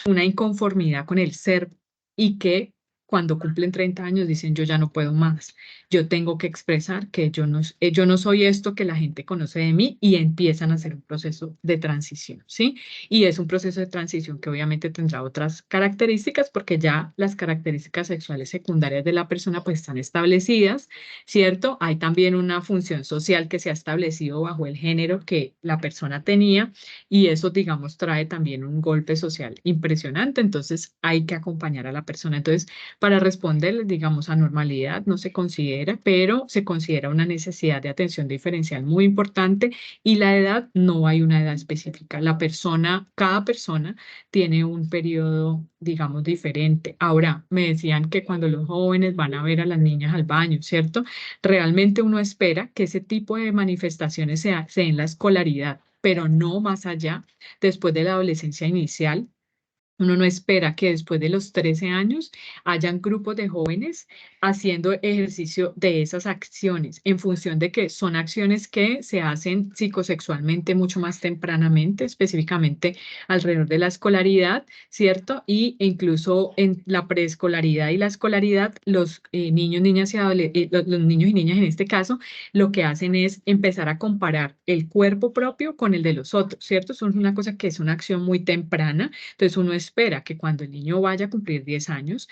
C: una inconformidad con el ser y que cuando cumplen 30 años dicen yo ya no puedo más, yo tengo que expresar que yo no soy esto que la gente conoce de mí y empiezan a hacer un proceso de transición, ¿sí? Y es un proceso de transición que obviamente tendrá otras características porque ya las características sexuales secundarias de la persona pues están establecidas, ¿cierto? Hay también una función social que se ha establecido bajo el género que la persona tenía y eso, digamos, trae también un golpe social impresionante, entonces hay que acompañar a la persona. Entonces, para responderles, digamos, a normalidad no se considera, pero se considera una necesidad de atención diferencial muy importante y la edad, no hay una edad específica. La persona, cada persona tiene un periodo, digamos, diferente. Ahora, me decían que cuando los jóvenes van a ver a las niñas al baño, ¿cierto? Realmente uno espera que ese tipo de manifestaciones se den en la escolaridad, pero no más allá, después de la adolescencia inicial. Uno no espera que después de los 13 años hayan grupos de jóvenes haciendo ejercicio de esas acciones en función de que son acciones que se hacen psicosexualmente mucho más tempranamente, específicamente alrededor de la escolaridad, ¿cierto? Y incluso en la preescolaridad y la escolaridad, los niños, niñas y los niños y niñas en este caso, lo que hacen es empezar a comparar el cuerpo propio con el de los otros, ¿cierto? Eso es una cosa que es una acción muy temprana. Entonces uno espera que cuando el niño vaya a cumplir 10 años,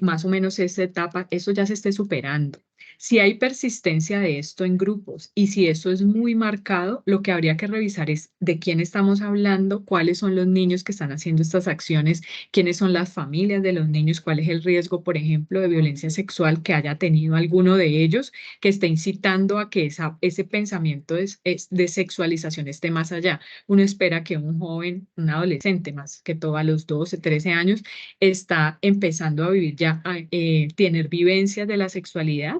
C: más o menos esta etapa, eso ya se esté superando. Si hay persistencia de esto en grupos y si eso es muy marcado, lo que habría que revisar es de quién estamos hablando, cuáles son los niños que están haciendo estas acciones, quiénes son las familias de los niños, cuál es el riesgo, por ejemplo, de violencia sexual que haya tenido alguno de ellos, que esté incitando a que ese pensamiento de sexualización esté más allá. Uno espera que un joven, un adolescente, más que todo a los 12, 13 años, está empezando a vivir ya, tener vivencias de la sexualidad,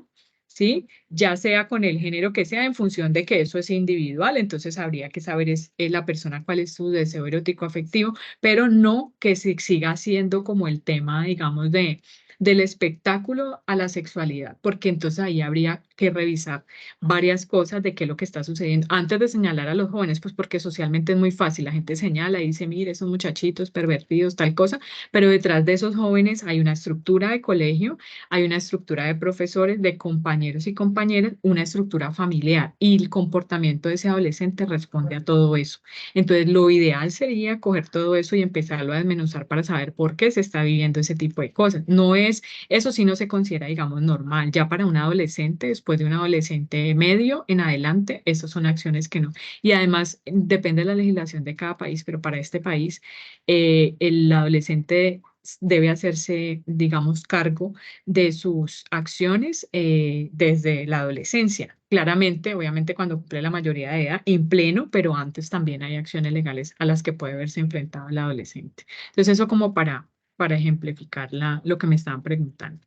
C: ¿sí? Ya sea con el género que sea, en función de que eso es individual, entonces habría que saber la persona cuál es su deseo erótico afectivo, pero no que se siga siendo como el tema, digamos, del espectáculo a la sexualidad, porque entonces ahí habría que revisar varias cosas de qué es lo que está sucediendo antes de señalar a los jóvenes, pues porque socialmente es muy fácil, la gente señala y dice, mire, esos muchachitos pervertidos, tal cosa, pero detrás de esos jóvenes hay una estructura de colegio, hay una estructura de profesores, de compañeros y compañeras, una estructura familiar y el comportamiento de ese adolescente responde a todo eso. Entonces, lo ideal sería coger todo eso y empezarlo a desmenuzar para saber por qué se está viviendo ese tipo de cosas. No es, eso sí no se considera, digamos, normal. Ya para un adolescente, después de un adolescente medio en adelante, esas son acciones que no. Y además, depende de la legislación de cada país, pero para este país, el adolescente debe hacerse, digamos, cargo de sus acciones desde la adolescencia. Claramente, obviamente, cuando cumple la mayoría de edad, en pleno, pero antes también hay acciones legales a las que puede verse enfrentado el adolescente. Entonces, eso como para ejemplificar lo que me estaban preguntando.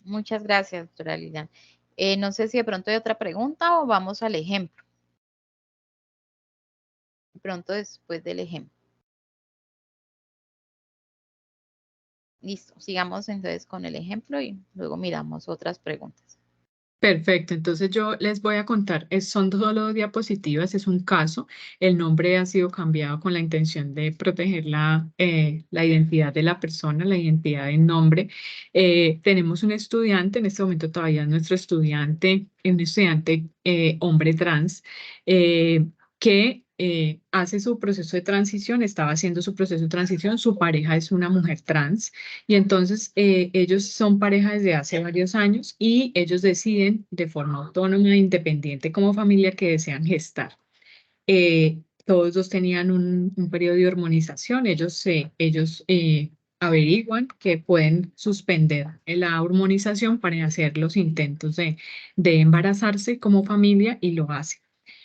A: Muchas gracias, doctora Lilian. No sé si de pronto hay otra pregunta o vamos al ejemplo. De pronto después del ejemplo. Listo, sigamos entonces con el ejemplo y luego miramos otras preguntas.
C: Perfecto, entonces yo les voy a contar, son solo diapositivas, es un caso, el nombre ha sido cambiado con la intención de proteger la identidad de la persona, la identidad del nombre. Tenemos un estudiante, en este momento todavía es nuestro estudiante, un estudiante hombre trans, que hace su proceso de transición, estaba haciendo su proceso de transición, su pareja es una mujer trans y entonces ellos son pareja desde hace varios años y ellos deciden de forma autónoma e independiente como familia que desean gestar. Todos dos tenían un periodo de hormonización, ellos averiguan que pueden suspender la hormonización para hacer los intentos de embarazarse como familia y lo hacen.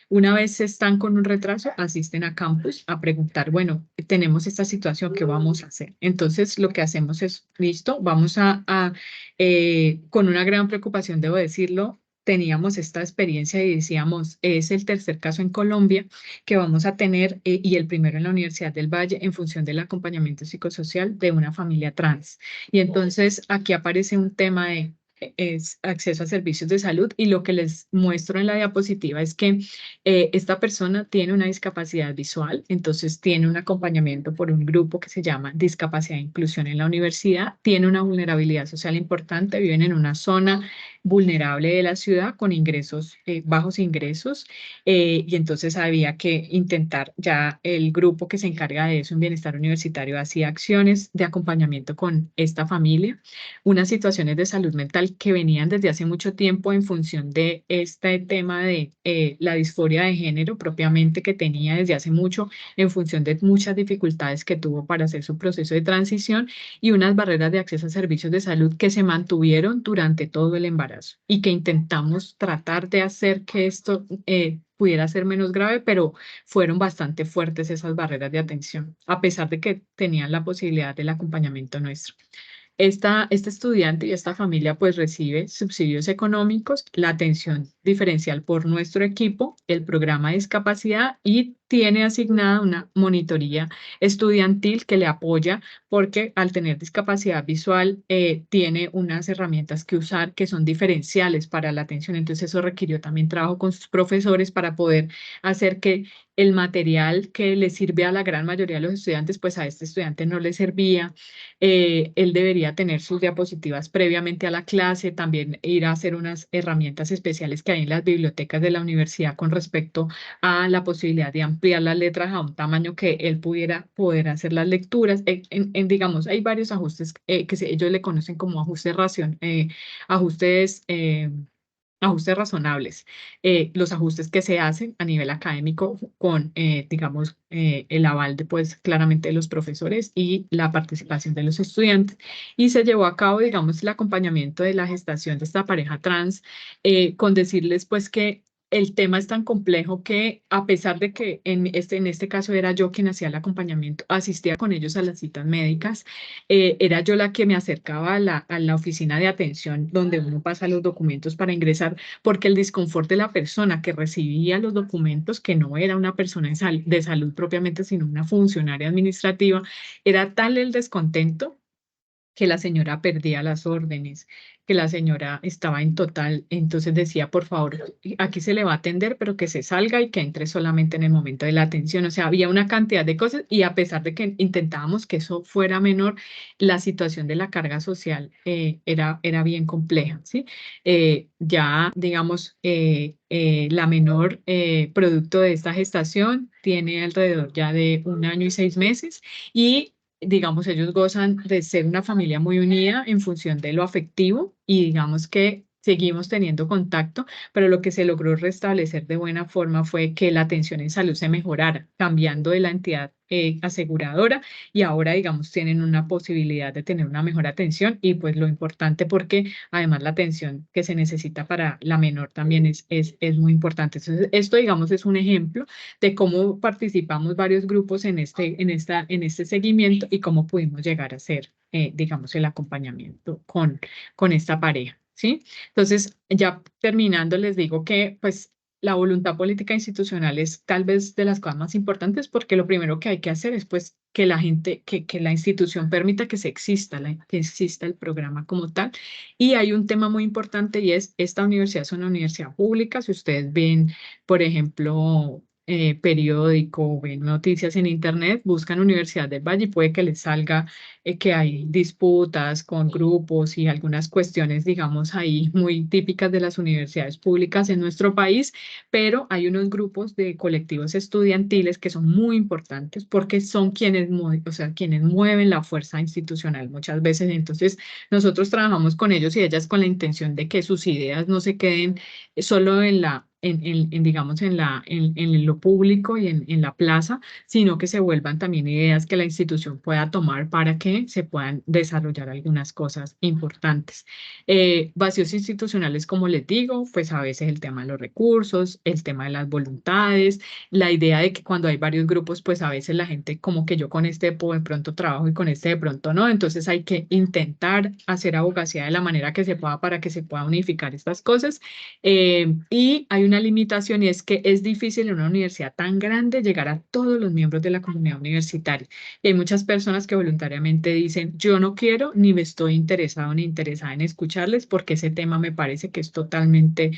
C: Una vez están con un retraso, asisten a campus a preguntar, bueno, tenemos esta situación, ¿qué vamos a hacer? Entonces, lo que hacemos es, listo, vamos con una gran preocupación, debo decirlo, teníamos esta experiencia y decíamos, es el tercer caso en Colombia que vamos a tener y el primero en la Universidad del Valle en función del acompañamiento psicosocial de una familia trans. Y entonces aquí aparece un tema de es acceso a servicios de salud y lo que les muestro en la diapositiva es que esta persona tiene una discapacidad visual, entonces tiene un acompañamiento por un grupo que se llama Discapacidad e Inclusión en la Universidad, tiene una vulnerabilidad social importante, viven en una zona vulnerable de la ciudad con ingresos, bajos ingresos, y entonces había que intentar, ya el grupo que se encarga de eso en Bienestar Universitario hacía acciones de acompañamiento con esta familia, unas situaciones de salud mental que venían desde hace mucho tiempo en función de este tema de la disforia de género propiamente que tenía desde hace mucho en función de muchas dificultades que tuvo para hacer su proceso de transición y unas barreras de acceso a servicios de salud que se mantuvieron durante todo el embarazo y que intentamos tratar de hacer que esto pudiera ser menos grave, pero fueron bastante fuertes esas barreras de atención, a pesar de que tenían la posibilidad del acompañamiento nuestro. Este estudiante y esta familia pues recibe subsidios económicos, la atención diferencial por nuestro equipo, el programa de discapacidad y tiene asignada una monitoría estudiantil que le apoya porque al tener discapacidad visual tiene unas herramientas que usar que son diferenciales para la atención. Entonces eso requirió también trabajo con sus profesores para poder hacer que el material que le sirve a la gran mayoría de los estudiantes, pues a este estudiante no le servía. Él debería tener sus diapositivas previamente a la clase, también ir a hacer unas herramientas especiales que hay en las bibliotecas de la universidad con respecto a la posibilidad de ampliar las letras a un tamaño que él pudiera poder hacer las lecturas. Digamos, hay varios ajustes ellos le conocen como ajustes ajustes ajustes razonables, los ajustes que se hacen a nivel académico con, digamos, el aval de, pues, claramente de los profesores y la participación de los estudiantes. Y se llevó a cabo, digamos, el acompañamiento de la gestación de esta pareja trans, con decirles, pues, que el tema es tan complejo que a pesar de que en este caso era yo quien hacía el acompañamiento, asistía con ellos a las citas médicas, era yo la que me acercaba a la oficina de atención donde uno pasa los documentos para ingresar, porque el disconfort de la persona que recibía los documentos, que no era una persona de salud propiamente, sino una funcionaria administrativa, era tal el descontento que la señora perdía las órdenes, que la señora estaba en total, entonces decía, por favor, aquí se le va a atender, pero que se salga y que entre solamente en el momento de la atención. O sea, había una cantidad de cosas y a pesar de que intentábamos que eso fuera menor, la situación de la carga social era bien compleja, ¿sí? Ya, digamos, la menor producto de esta gestación tiene alrededor ya de 1 año y 6 meses y digamos, ellos gozan de ser una familia muy unida en función de lo afectivo y digamos que seguimos teniendo contacto, pero lo que se logró restablecer de buena forma fue que la atención en salud se mejorara, cambiando de la entidad aseguradora y ahora, digamos, tienen una posibilidad de tener una mejor atención y pues lo importante porque además la atención que se necesita para la menor también es muy importante. Entonces, esto, digamos, es un ejemplo de cómo participamos varios grupos en este seguimiento y cómo pudimos llegar a hacer, digamos, el acompañamiento con esta pareja, ¿sí? Entonces, ya terminando, les digo que, pues, la voluntad política institucional es tal vez de las cosas más importantes porque lo primero que hay que hacer es, pues, que la gente, que la institución permita que que exista el programa como tal. Y hay un tema muy importante y es, esta universidad es una universidad pública. Si ustedes ven, por ejemplo, periódico, ven noticias en internet, buscan Universidad del Valle y puede que les salga que hay disputas con grupos y algunas cuestiones, digamos, ahí muy típicas de las universidades públicas en nuestro país, pero hay unos grupos de colectivos estudiantiles que son muy importantes porque son quienes mueven la fuerza institucional muchas veces. Entonces, nosotros trabajamos con ellos y ellas con la intención de que sus ideas no se queden solo en digamos, en lo público y en la plaza, sino que se vuelvan también ideas que la institución pueda tomar para que se puedan desarrollar algunas cosas importantes. Vacíos institucionales, como les digo, pues a veces el tema de los recursos, el tema de las voluntades, la idea de que cuando hay varios grupos, pues a veces la gente como que yo con este de pronto trabajo y con este de pronto no, entonces hay que intentar hacer abogacía de la manera que se pueda para que se pueda unificar estas cosas. Y hay una limitación y es que es difícil en una universidad tan grande llegar a todos los miembros de la comunidad universitaria. Y hay muchas personas que voluntariamente dicen, yo no quiero ni me estoy interesado ni interesada en escucharles porque ese tema me parece que es totalmente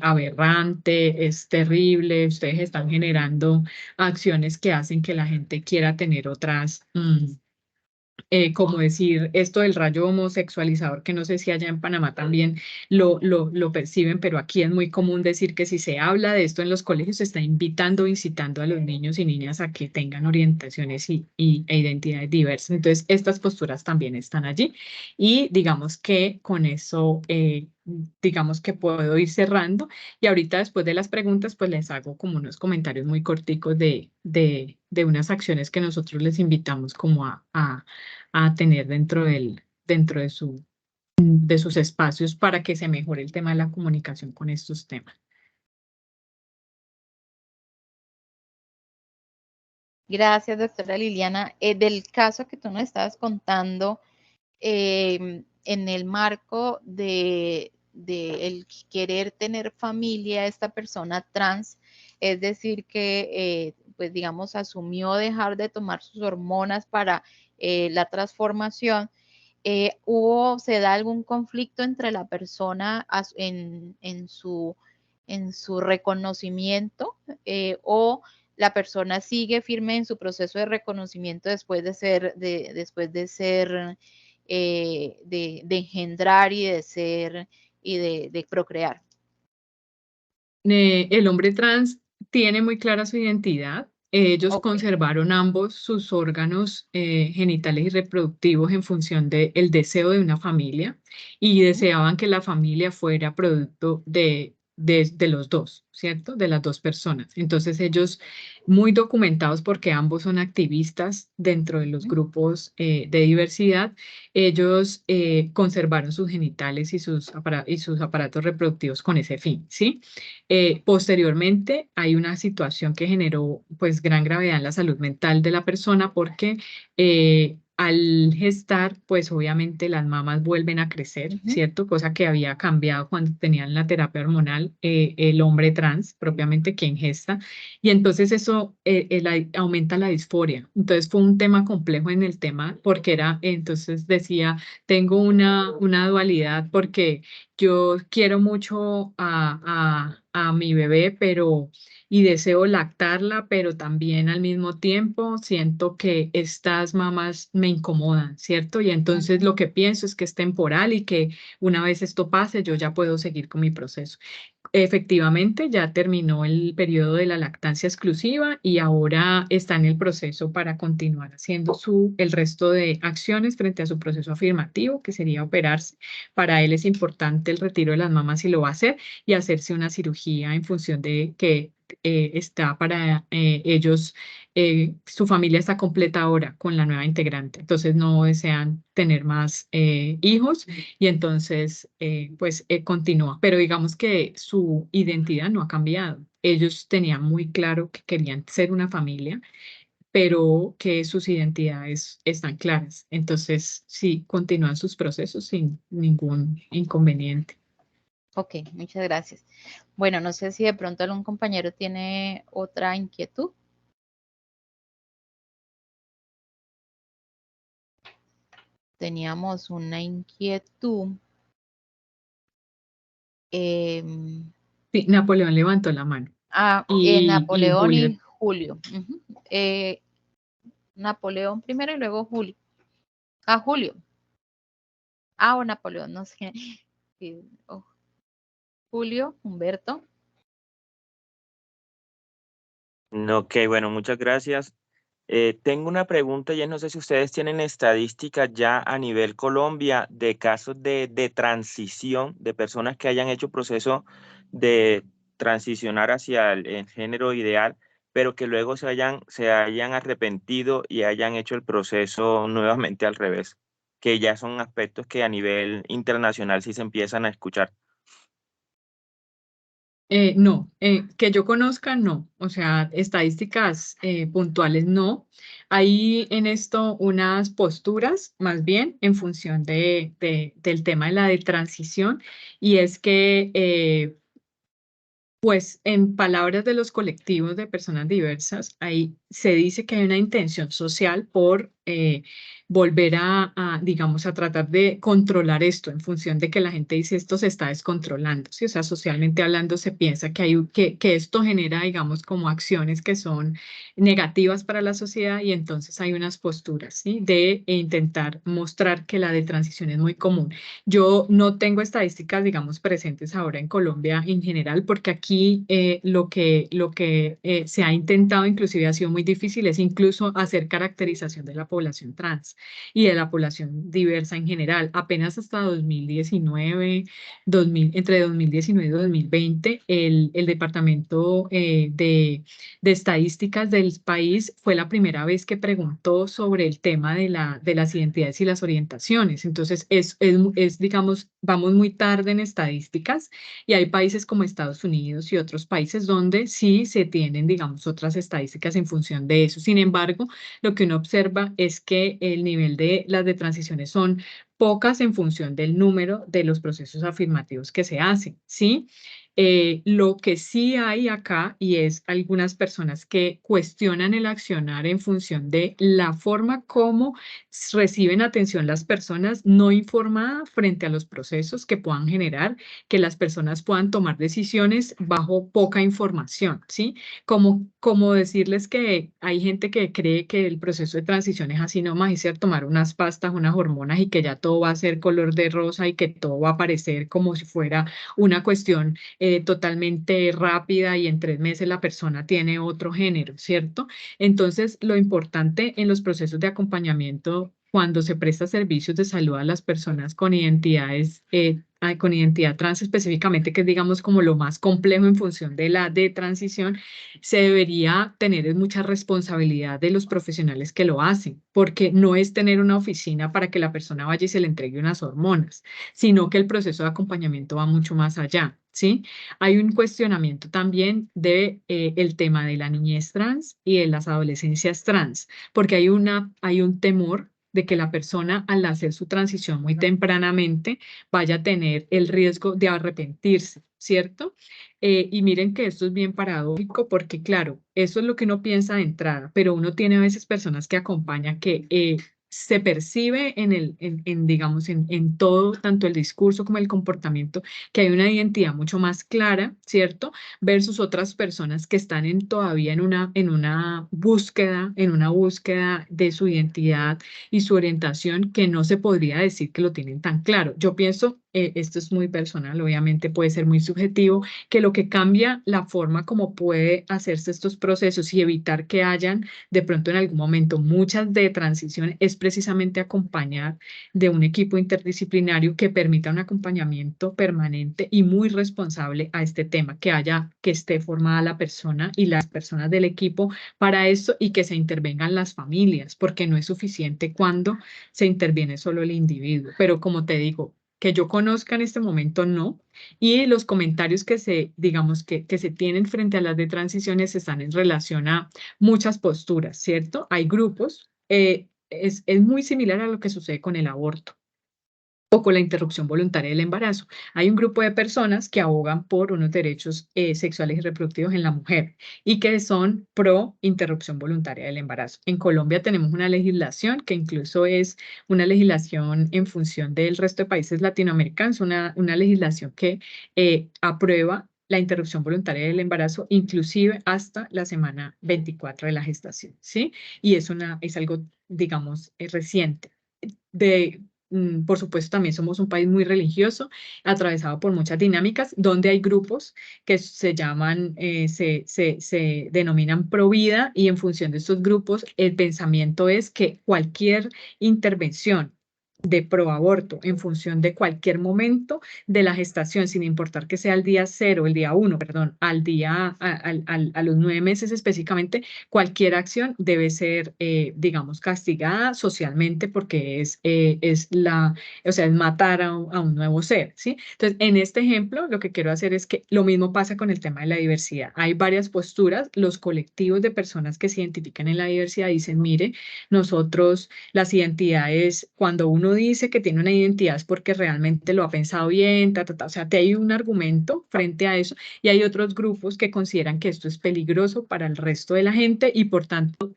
C: aberrante, es terrible, ustedes están generando acciones que hacen que la gente quiera tener otras, como decir esto del rayo homosexualizador, que no sé si allá en Panamá también lo perciben, pero aquí es muy común decir que si se habla de esto en los colegios, se está invitando, incitando a los niños y niñas a que tengan orientaciones e identidades diversas. Entonces, estas posturas también están allí y digamos que con eso, digamos que puedo ir cerrando y ahorita después de las preguntas, pues les hago como unos comentarios muy corticos de unas acciones que nosotros les invitamos como a tener dentro de sus espacios para que se mejore el tema de la comunicación con estos temas.
A: Gracias, doctora Liliana. Del caso que tú nos estabas contando, en el marco de el querer tener familia, esta persona trans, es decir, que, pues digamos, asumió dejar de tomar sus hormonas para la transformación, ¿se da algún conflicto entre la persona en su reconocimiento o la persona sigue firme en su proceso de reconocimiento después de engendrar y de procrear?
C: El hombre trans tiene muy clara su identidad. Ellos
A: Ok.
C: conservaron ambos sus órganos genitales y reproductivos en función del deseo de una familia y deseaban que la familia fuera producto de los dos, ¿cierto? De las dos personas. Entonces ellos, muy documentados porque ambos son activistas dentro de los grupos de diversidad, ellos conservaron sus genitales y sus aparatos reproductivos con ese fin, ¿sí? Posteriormente hay una situación que generó pues gran gravedad en la salud mental de la persona porque al gestar pues obviamente las mamas vuelven a crecer, ¿cierto? Cosa que había cambiado cuando tenían la terapia hormonal el hombre trans propiamente quien gesta y entonces eso aumenta la disforia. Entonces fue un tema complejo en el tema porque entonces decía, tengo una dualidad porque yo quiero mucho a mi bebé, y deseo lactarla, pero también al mismo tiempo siento que estas mamás me incomodan, ¿cierto? Y entonces lo que pienso es que es temporal y que una vez esto pase, yo ya puedo seguir con mi proceso. Efectivamente, ya terminó el periodo de la lactancia exclusiva y ahora está en el proceso para continuar haciendo el resto de acciones frente a su proceso afirmativo, que sería operarse. Para él es importante el retiro de las mamas si lo va a hacer y hacerse una cirugía en función de que está para ellos, su familia está completa ahora con la nueva integrante, entonces no desean tener más hijos y entonces pues continúa, pero digamos que su identidad no ha cambiado. Ellos tenían muy claro que querían ser una familia, pero que sus identidades están claras. Entonces, sí, continúan sus procesos sin ningún inconveniente.
A: Ok, muchas gracias. Bueno, no sé si de pronto algún compañero tiene otra inquietud. Teníamos una inquietud.
C: Sí, Napoleón levantó la mano.
A: Napoleón
C: Julio.
A: y Julio. Napoleón primero y luego Julio. Julio. O Napoleón, no sé. Julio, Humberto.
F: Ok, bueno, muchas gracias. Tengo una pregunta, ya no sé si ustedes tienen estadísticas ya a nivel Colombia de casos de transición de personas que hayan hecho proceso de transicionar hacia el género ideal, pero que luego se hayan arrepentido y hayan hecho el proceso nuevamente al revés, que ya son aspectos que a nivel internacional sí se empiezan a escuchar.
C: No, que yo conozca, no. O sea, estadísticas puntuales, no. Hay en esto unas posturas, más bien, en función del tema de la de transición, y es que pues en palabras de los colectivos de personas diversas, ahí se dice que hay una intención social por volver digamos, a tratar de controlar esto en función de que la gente dice esto se está descontrolando, ¿sí? O sea, socialmente hablando se piensa que esto genera, digamos, como acciones que son negativas para la sociedad y entonces hay unas posturas, ¿sí? De intentar mostrar que la de transición es muy común. Yo no tengo estadísticas, digamos, presentes ahora en Colombia en general, porque aquí lo que se ha intentado, inclusive ha sido muy difícil, es incluso hacer caracterización de la población trans y de la población diversa en general. Apenas hasta 2019, entre 2019 y 2020, el Departamento de Estadísticas del país fue la primera vez que preguntó sobre el tema de las identidades y las orientaciones. Entonces, digamos, vamos muy tarde en estadísticas y hay países como Estados Unidos y otros países donde sí se tienen, digamos, otras estadísticas en función de eso. Sin embargo, lo que uno observa es que el nivel de las de transiciones son pocas en función del número de los procesos afirmativos que se hacen, ¿sí? Lo que sí hay acá y es algunas personas que cuestionan el accionar en función de la forma como reciben atención las personas no informadas frente a los procesos que puedan generar que las personas puedan tomar decisiones bajo poca información, ¿sí? Como decirles que hay gente que cree que el proceso de transición es así nomás, y ser tomar unas pastas, unas hormonas y que ya todo va a ser color de rosa y que todo va a aparecer como si fuera una cuestión totalmente rápida y en 3 meses la persona tiene otro género, ¿cierto? Entonces, lo importante en los procesos de acompañamiento cuando se presta servicios de salud a las personas con con identidad trans específicamente, que es digamos como lo más complejo en función de la de transición, se debería tener mucha responsabilidad de los profesionales que lo hacen, porque no es tener una oficina para que la persona vaya y se le entregue unas hormonas, sino que el proceso de acompañamiento va mucho más allá, ¿sí? Hay un cuestionamiento también de el tema de la niñez trans y de las adolescencias trans, porque hay un temor de que la persona al hacer su transición muy tempranamente vaya a tener el riesgo de arrepentirse, ¿cierto? Y miren que esto es bien paradójico porque, claro, eso es lo que uno piensa de entrada, pero uno tiene a veces personas que acompañan que se percibe digamos, en todo, tanto el discurso como el comportamiento, que hay una identidad mucho más clara, ¿cierto? Versus otras personas que están todavía en una búsqueda de su identidad y su orientación que no se podría decir que lo tienen tan claro. Yo pienso, esto es muy personal, obviamente puede ser muy subjetivo, que lo que cambia la forma como puede hacerse estos procesos y evitar que hayan de pronto en algún momento muchas de transición es precisamente acompañar de un equipo interdisciplinario que permita un acompañamiento permanente y muy responsable a este tema, que esté formada la persona y las personas del equipo para esto y que se intervengan las familias, porque no es suficiente cuando se interviene solo el individuo. Pero como te digo, que yo conozca en este momento, no. Y los comentarios digamos, que se tienen frente a las de transiciones están en relación a muchas posturas, ¿cierto? Hay grupos, es muy similar a lo que sucede con el aborto o con la interrupción voluntaria del embarazo. Hay un grupo de personas que abogan por unos derechos sexuales y reproductivos en la mujer y que son pro interrupción voluntaria del embarazo. En Colombia tenemos una legislación que incluso es una legislación en función del resto de países latinoamericanos, una legislación que aprueba la interrupción voluntaria del embarazo, inclusive hasta la semana 24 de la gestación, ¿sí? Y es algo, digamos, reciente. Por supuesto, también somos un país muy religioso, atravesado por muchas dinámicas, donde hay grupos que se denominan pro vida, y en función de estos grupos, el pensamiento es que cualquier intervención de proaborto en función de cualquier momento de la gestación, sin importar que sea el día 0, el día 1, perdón, al día, a los 9 meses específicamente, cualquier acción debe ser, digamos, castigada socialmente porque es matar a un nuevo ser, ¿sí? Entonces, en este ejemplo, lo que quiero hacer es que lo mismo pasa con el tema de la diversidad. Hay varias posturas, los colectivos de personas que se identifican en la diversidad dicen, mire, nosotros, las identidades, cuando uno dice que tiene una identidad es porque realmente lo ha pensado bien, o sea, te hay un argumento frente a eso, y hay otros grupos que consideran que esto es peligroso para el resto de la gente y por tanto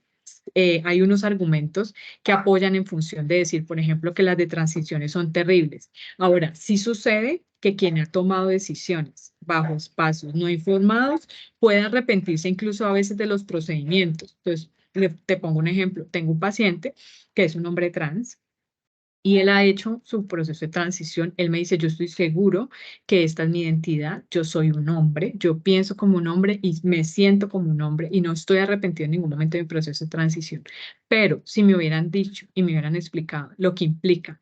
C: hay unos argumentos que apoyan en función de decir, por ejemplo, que las de transiciones son terribles. Ahora, sí sucede que quien ha tomado decisiones bajo espacios no informados puede arrepentirse incluso a veces de los procedimientos. Entonces, te pongo un ejemplo. Tengo un paciente que es un hombre trans y él ha hecho su proceso de transición. Él me dice, yo estoy seguro que esta es mi identidad, yo soy un hombre, yo pienso como un hombre y me siento como un hombre y no estoy arrepentido en ningún momento de mi proceso de transición. Pero si me hubieran dicho y me hubieran explicado lo que implica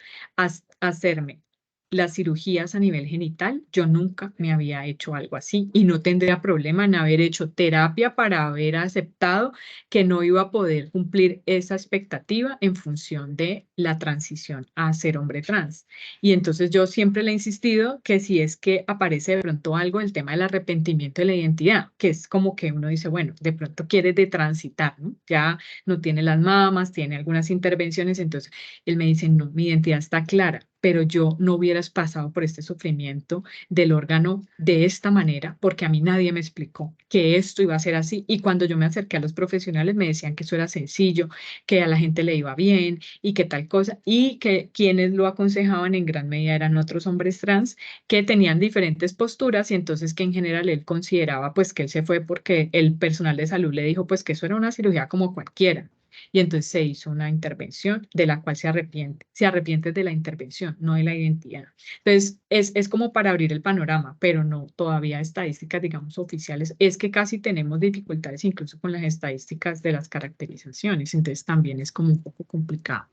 C: hacerme las cirugías a nivel genital, yo nunca me había hecho algo así y no tendría problema en haber hecho terapia para haber aceptado que no iba a poder cumplir esa expectativa en función de la transición a ser hombre trans. Y entonces yo siempre le he insistido que si es que aparece de pronto algo, el tema del arrepentimiento de la identidad, que es como que uno dice, bueno, de pronto quiere de transitar, ¿no? Ya no tiene las mamas, tiene algunas intervenciones, entonces él me dice, no, mi identidad está clara, pero yo no hubieras pasado por este sufrimiento del órgano de esta manera, porque a mí nadie me explicó que esto iba a ser así. Y cuando yo me acerqué a los profesionales me decían que eso era sencillo, que a la gente le iba bien y que tal cosa, y que quienes lo aconsejaban en gran medida eran otros hombres trans que tenían diferentes posturas y entonces que en general él consideraba pues que él se fue porque el personal de salud le dijo pues que eso era una cirugía como cualquiera. Y entonces se hizo una intervención de la cual se arrepiente de la intervención, no de la identidad. Entonces, es como para abrir el panorama, pero no, todavía estadísticas, digamos, oficiales, es que casi tenemos dificultades incluso con las estadísticas de las caracterizaciones, entonces también es como un poco complicado.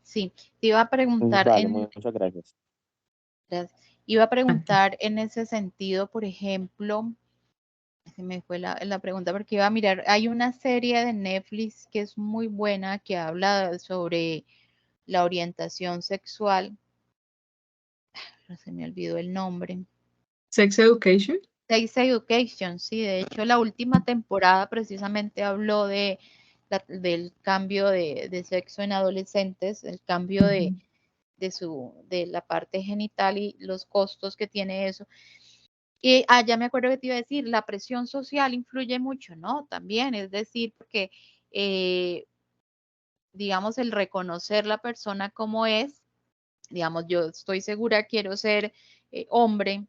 A: Sí, te iba a preguntar
F: Vale, muchas gracias.
A: iba a preguntar en ese sentido, por ejemplo, se me fue la pregunta porque iba a mirar, hay una serie de Netflix que es muy buena que habla sobre la orientación sexual. Se me olvidó el nombre.
C: Sex Education.
A: Sex Education, sí, de hecho la última temporada precisamente habló del cambio de sexo en adolescentes, el cambio de la parte genital y los costos que tiene eso. Y ya me acuerdo que te iba a decir, la presión social influye mucho, ¿no? También, es decir, porque, digamos, el reconocer la persona como es, digamos, yo estoy segura, quiero ser hombre,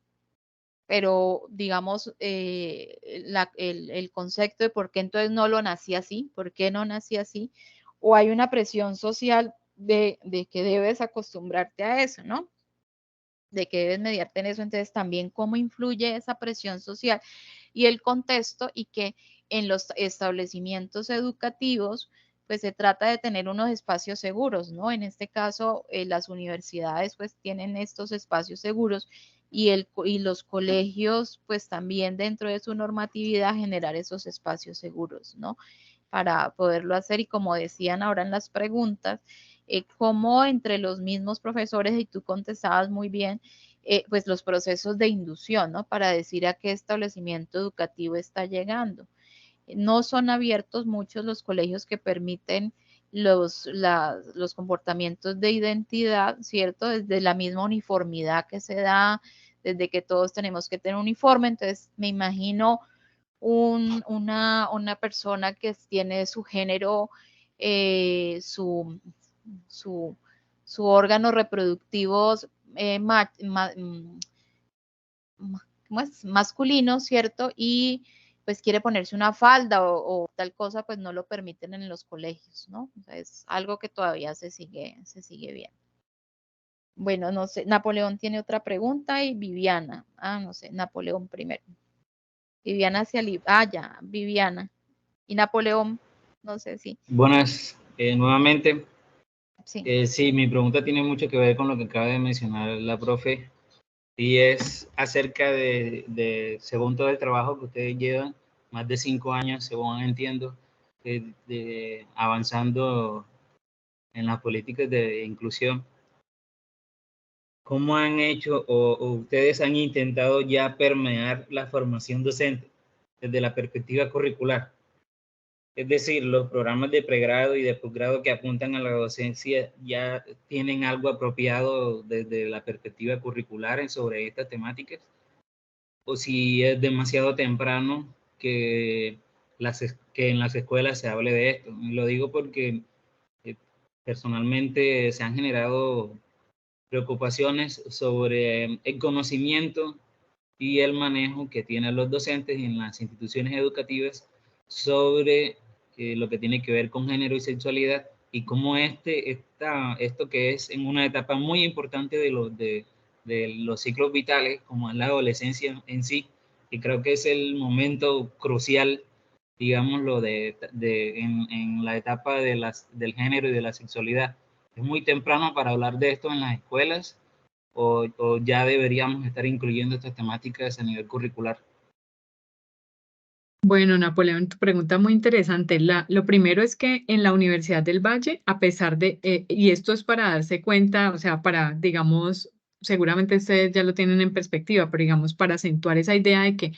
A: pero digamos, el concepto de por qué entonces no lo nací así, por qué no nací así, o hay una presión social de que debes acostumbrarte a eso, ¿no? De que debes mediarte en eso, entonces también cómo influye esa presión social y el contexto y que en los establecimientos educativos pues se trata de tener unos espacios seguros, ¿no? En este caso, las universidades pues tienen estos espacios seguros y los colegios pues también dentro de su normatividad generar esos espacios seguros, ¿no? Para poderlo hacer y como decían ahora en las preguntas, cómo entre los mismos profesores, y tú contestabas muy bien, pues los procesos de inducción, ¿no? Para decir a qué establecimiento educativo está llegando. No son abiertos muchos los colegios que permiten los comportamientos de identidad, ¿cierto? Desde la misma uniformidad que se da, desde que todos tenemos que tener uniforme, entonces me imagino una persona que tiene su género, su órgano reproductivo ¿cómo es? Masculino, ¿cierto? Y pues quiere ponerse una falda o tal cosa, pues no lo permiten en los colegios, ¿no? O sea, es algo que todavía se sigue viendo. Bueno, no sé, Napoleón tiene otra pregunta y Viviana. No sé, Napoleón primero. Viviana ya, Viviana. Y Napoleón, no sé si.
E: Buenas, nuevamente.
A: Sí.
E: Sí, mi pregunta tiene mucho que ver con lo que acaba de mencionar la profe, y es acerca según todo el trabajo que ustedes llevan, más de 5 años, según entiendo, avanzando en las políticas de inclusión. ¿Cómo han hecho o ustedes han intentado ya permear la formación docente desde la perspectiva curricular? Es decir, los programas de pregrado y de posgrado que apuntan a la docencia ya tienen algo apropiado desde la perspectiva curricular sobre estas temáticas, o si es demasiado temprano que en las escuelas se hable de esto. Y lo digo porque personalmente se han generado preocupaciones sobre el conocimiento y el manejo que tienen los docentes en las instituciones educativas sobre lo que tiene que ver con género y sexualidad, y cómo esto que es en una etapa muy importante de los ciclos vitales, como es la adolescencia en sí, y creo que es el momento crucial, digámoslo, en la etapa del género y de la sexualidad. Es muy temprano para hablar de esto en las escuelas, o ya deberíamos estar incluyendo estas temáticas a nivel curricular.
C: Bueno, Napoleón, tu pregunta muy interesante. Lo primero es que en la Universidad del Valle, a pesar de, y esto es para darse cuenta, o sea, para, digamos, seguramente ustedes ya lo tienen en perspectiva, pero digamos, para acentuar esa idea de que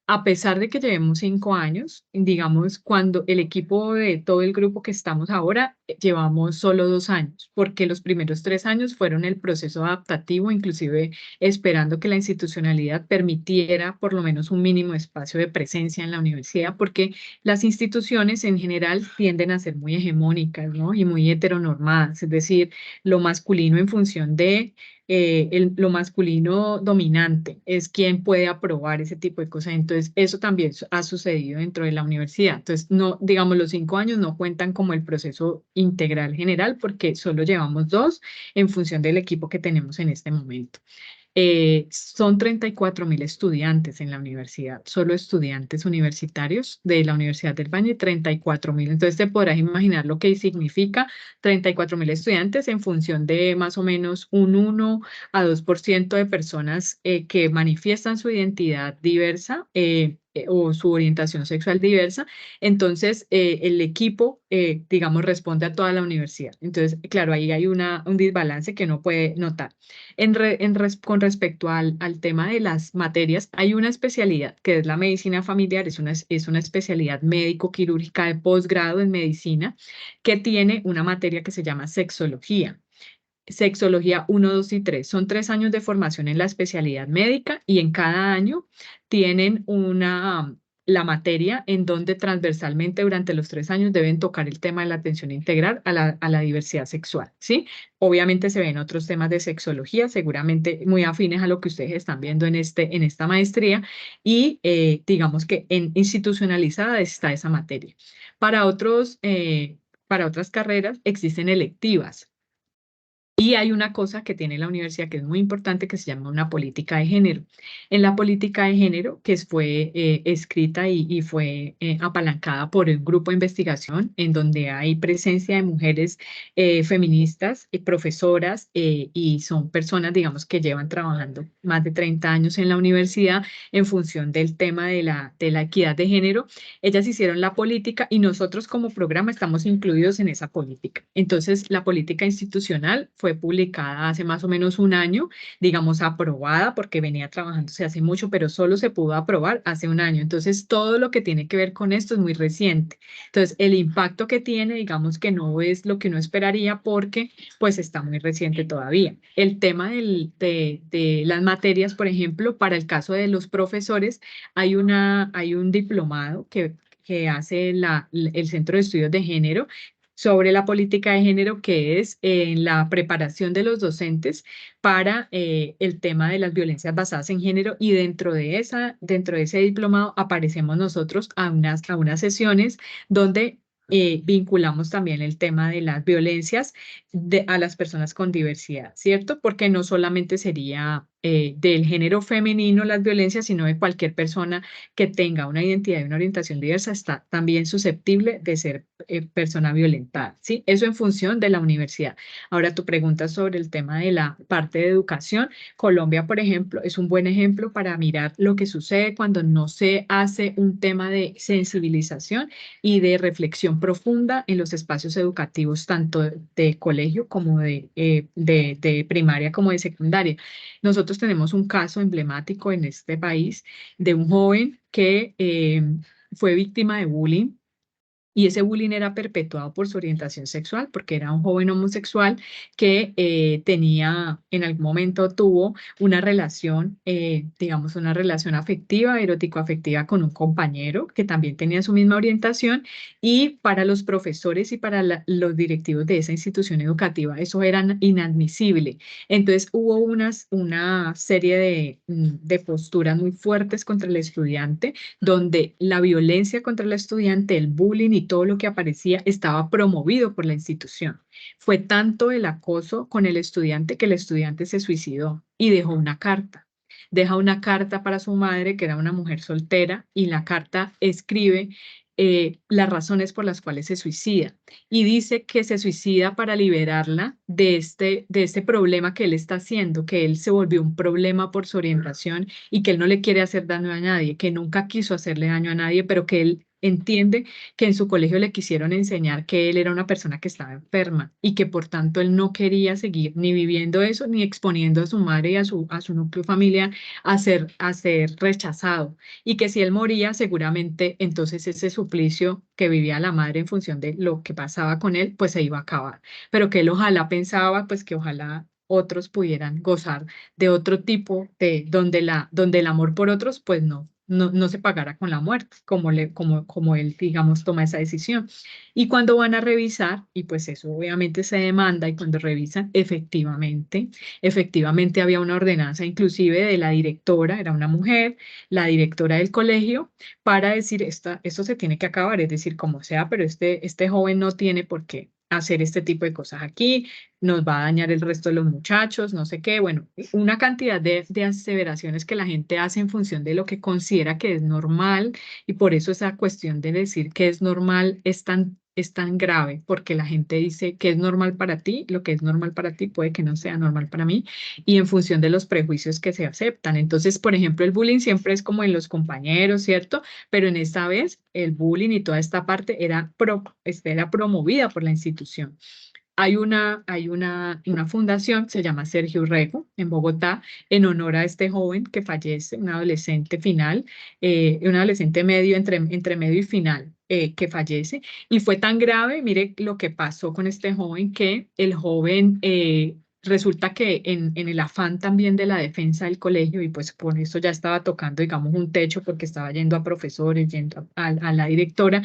C: a pesar de que llevemos 5 años, digamos, cuando el equipo de todo el grupo que estamos ahora, llevamos solo 2 años, porque los primeros 3 años fueron el proceso adaptativo, inclusive esperando que la institucionalidad permitiera por lo menos un mínimo espacio de presencia en la universidad, porque las instituciones en general tienden a ser muy hegemónicas, ¿no? Y muy heteronormadas, es decir, lo masculino en función de lo masculino dominante es quien puede aprobar ese tipo de cosas. Entonces, eso también ha sucedido dentro de la universidad. Entonces, no, digamos, los 5 años no cuentan como el proceso integral general porque solo llevamos 2 en función del equipo que tenemos en este momento. Son 34.000 estudiantes en la universidad, solo estudiantes universitarios de la Universidad del Valle, 34.000. Entonces te podrás imaginar lo que significa 34.000 estudiantes en función de más o menos un 1 a 2% de personas que manifiestan su identidad diversa o su orientación sexual diversa. Entonces el equipo, digamos, responde a toda la universidad. Entonces, claro, ahí hay un desbalance que uno puede notar. Con respecto al tema de las materias, hay una especialidad que es la medicina familiar, es una especialidad médico-quirúrgica de posgrado en medicina que tiene una materia que se llama sexología. Sexología 1, 2 y 3. Son 3 años de formación en la especialidad médica y en cada año tienen la materia en donde transversalmente durante los 3 años deben tocar el tema de la atención integral a la diversidad sexual, ¿sí? Obviamente se ven otros temas de sexología, seguramente muy afines a lo que ustedes están viendo en esta maestría, y digamos que institucionalizada está esa materia. Para otras carreras existen electivas. Y hay una cosa que tiene la universidad que es muy importante que se llama una política de género. En la política de género, que fue escrita y fue apalancada por un grupo de investigación en donde hay presencia de mujeres feministas, profesoras, y son personas, digamos, que llevan trabajando más de 30 años en la universidad en función del tema de la equidad de género. Ellas hicieron la política y nosotros como programa estamos incluidos en esa política. Entonces, la política institucional fue publicada hace más o menos un año, digamos, aprobada, porque venía trabajándose hace mucho, pero solo se pudo aprobar hace un año. Entonces, todo lo que tiene que ver con esto es muy reciente. Entonces, el impacto que tiene, digamos que no es lo que uno esperaría porque, pues, está muy reciente todavía. El tema de las materias, por ejemplo, para el caso de los profesores, hay un diplomado que hace el Centro de Estudios de Género sobre la política de género, que es en la preparación de los docentes para el tema de las violencias basadas en género, y dentro de ese diplomado aparecemos nosotros a unas sesiones donde vinculamos también el tema de las violencias a las personas con diversidad, ¿cierto? Porque no solamente sería del género femenino las violencias, sino de cualquier persona que tenga una identidad y una orientación diversa está también susceptible de ser persona violentada, ¿sí? Eso en función de la universidad. Ahora, tu pregunta sobre el tema de la parte de educación. Colombia, por ejemplo, es un buen ejemplo para mirar lo que sucede cuando no se hace un tema de sensibilización y de reflexión profunda en los espacios educativos, tanto de colegio como de primaria como de secundaria. Nosotros tenemos un caso emblemático en este país de un joven que fue víctima de bullying. Y ese bullying era perpetuado por su orientación sexual, porque era un joven homosexual que en algún momento tuvo una relación, digamos, una relación afectiva, erótico-afectiva con un compañero que también tenía su misma orientación, y para los profesores y para los directivos de esa institución educativa eso era inadmisible. Entonces hubo una serie de posturas muy fuertes contra el estudiante, donde la violencia contra el estudiante, el bullying y todo lo que aparecía estaba promovido por la institución. Fue tanto el acoso con el estudiante que el estudiante se suicidó y dejó una carta. Deja una carta para su madre, que era una mujer soltera, y la carta escribe las razones por las cuales se suicida. Y dice que se suicida para liberarla de este problema que él está haciendo, que él se volvió un problema por su orientación y que él no le quiere hacer daño a nadie, que nunca quiso hacerle daño a nadie, pero que él entiende que en su colegio le quisieron enseñar que él era una persona que estaba enferma y que por tanto él no quería seguir ni viviendo eso ni exponiendo a su madre y a su núcleo familiar a ser rechazado, y que si él moría seguramente entonces ese suplicio que vivía la madre en función de lo que pasaba con él pues se iba a acabar, pero que él ojalá pensaba pues que ojalá otros pudieran gozar de otro tipo de donde el amor por otros pues no se pagara con la muerte, como él, digamos, toma esa decisión. Y cuando van a revisar, y pues eso obviamente se demanda, y cuando revisan, efectivamente había una ordenanza inclusive de la directora, era una mujer, la directora del colegio, para decir, esto se tiene que acabar, es decir, como sea, pero este joven no tiene por qué hacer este tipo de cosas aquí, nos va a dañar el resto de los muchachos, no sé qué, bueno, una cantidad de aseveraciones que la gente hace en función de lo que considera que es normal, y por eso esa cuestión de decir que es normal es tan grave, porque la gente dice que es normal para ti, lo que es normal para ti puede que no sea normal para mí, y en función de los prejuicios que se aceptan. Entonces, por ejemplo, el bullying siempre es como en los compañeros, ¿cierto? Pero en esta vez el bullying y toda esta parte era promovida por la institución. Hay una fundación, se llama Sergio Rego, en Bogotá, en honor a este joven que fallece, un adolescente final, un adolescente medio, entre medio y final, que fallece. Y fue tan grave, mire lo que pasó con este joven, que el joven resulta que en el afán también de la defensa del colegio, y pues por eso ya estaba tocando, digamos, un techo, porque estaba yendo a profesores, yendo a la directora.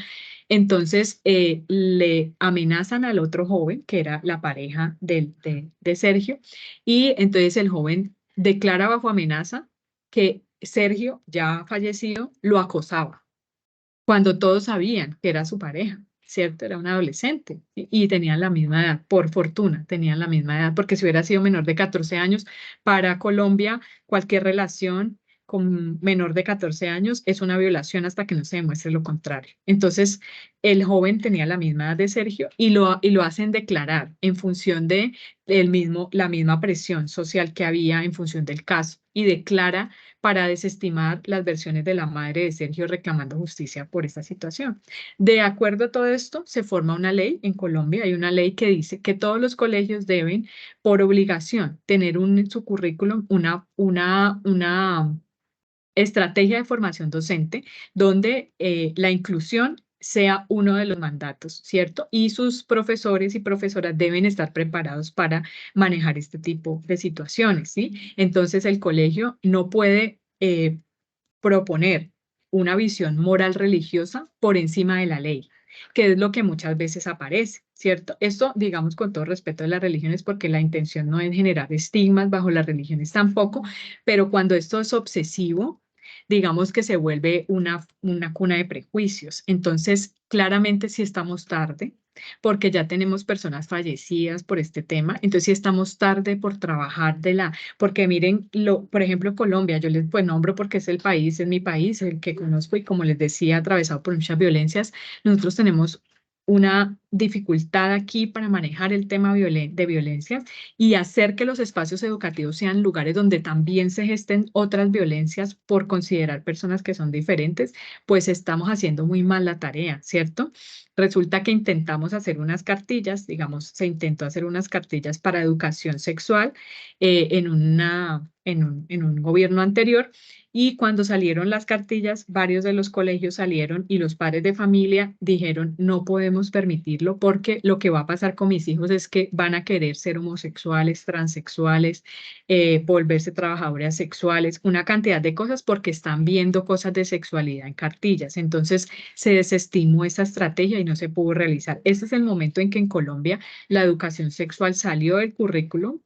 C: Entonces le amenazan al otro joven, que era la pareja de Sergio, y entonces el joven declara bajo amenaza que Sergio, ya fallecido, lo acosaba, cuando todos sabían que era su pareja, ¿cierto? Era un adolescente y tenían la misma edad, por fortuna, tenían la misma edad, porque si hubiera sido menor de 14 años, para Colombia, cualquier relación con menor de 14 años es una violación hasta que no se demuestre lo contrario. Entonces, el joven tenía la misma edad de Sergio y lo hacen declarar en función de la misma presión social que había en función del caso, y declara para desestimar las versiones de la madre de Sergio reclamando justicia por esta situación. De acuerdo a todo esto, se forma una ley en Colombia. Hay una ley que dice que todos los colegios deben, por obligación, tener en su currículum una estrategia de formación docente donde la inclusión sea uno de los mandatos, ¿cierto? Y sus profesores y profesoras deben estar preparados para manejar este tipo de situaciones, ¿sí? Entonces el colegio no puede proponer una visión moral religiosa por encima de la ley, que es lo que muchas veces aparece, ¿cierto? Esto, digamos, con todo respeto de las religiones, porque la intención no es generar estigmas bajo las religiones tampoco, pero cuando esto es obsesivo, digamos que se vuelve una cuna de prejuicios. Entonces, claramente sí estamos tarde. porque ya tenemos personas fallecidas por este tema, entonces sí estamos tarde por trabajar porque miren, por ejemplo, Colombia, yo les pues nombro porque es el país, es mi país, el que conozco y como les decía, atravesado por muchas violencias, nosotros tenemos una dificultad aquí para manejar el tema de violencias y hacer que los espacios educativos sean lugares donde también se gesten otras violencias por considerar personas que son diferentes, pues estamos haciendo muy mal la tarea, ¿cierto? Resulta que intentamos hacer unas cartillas, digamos, se intentó hacer unas cartillas para educación sexual en un gobierno anterior, y cuando salieron las cartillas, varios de los colegios salieron y los padres de familia dijeron, no podemos permitirlo porque lo que va a pasar con mis hijos es que van a querer ser homosexuales, transexuales, volverse trabajadoras sexuales, una cantidad de cosas porque están viendo cosas de sexualidad en cartillas. Entonces se desestimó esa estrategia y no se pudo realizar. Este es el momento en que en Colombia la educación sexual salió del currículum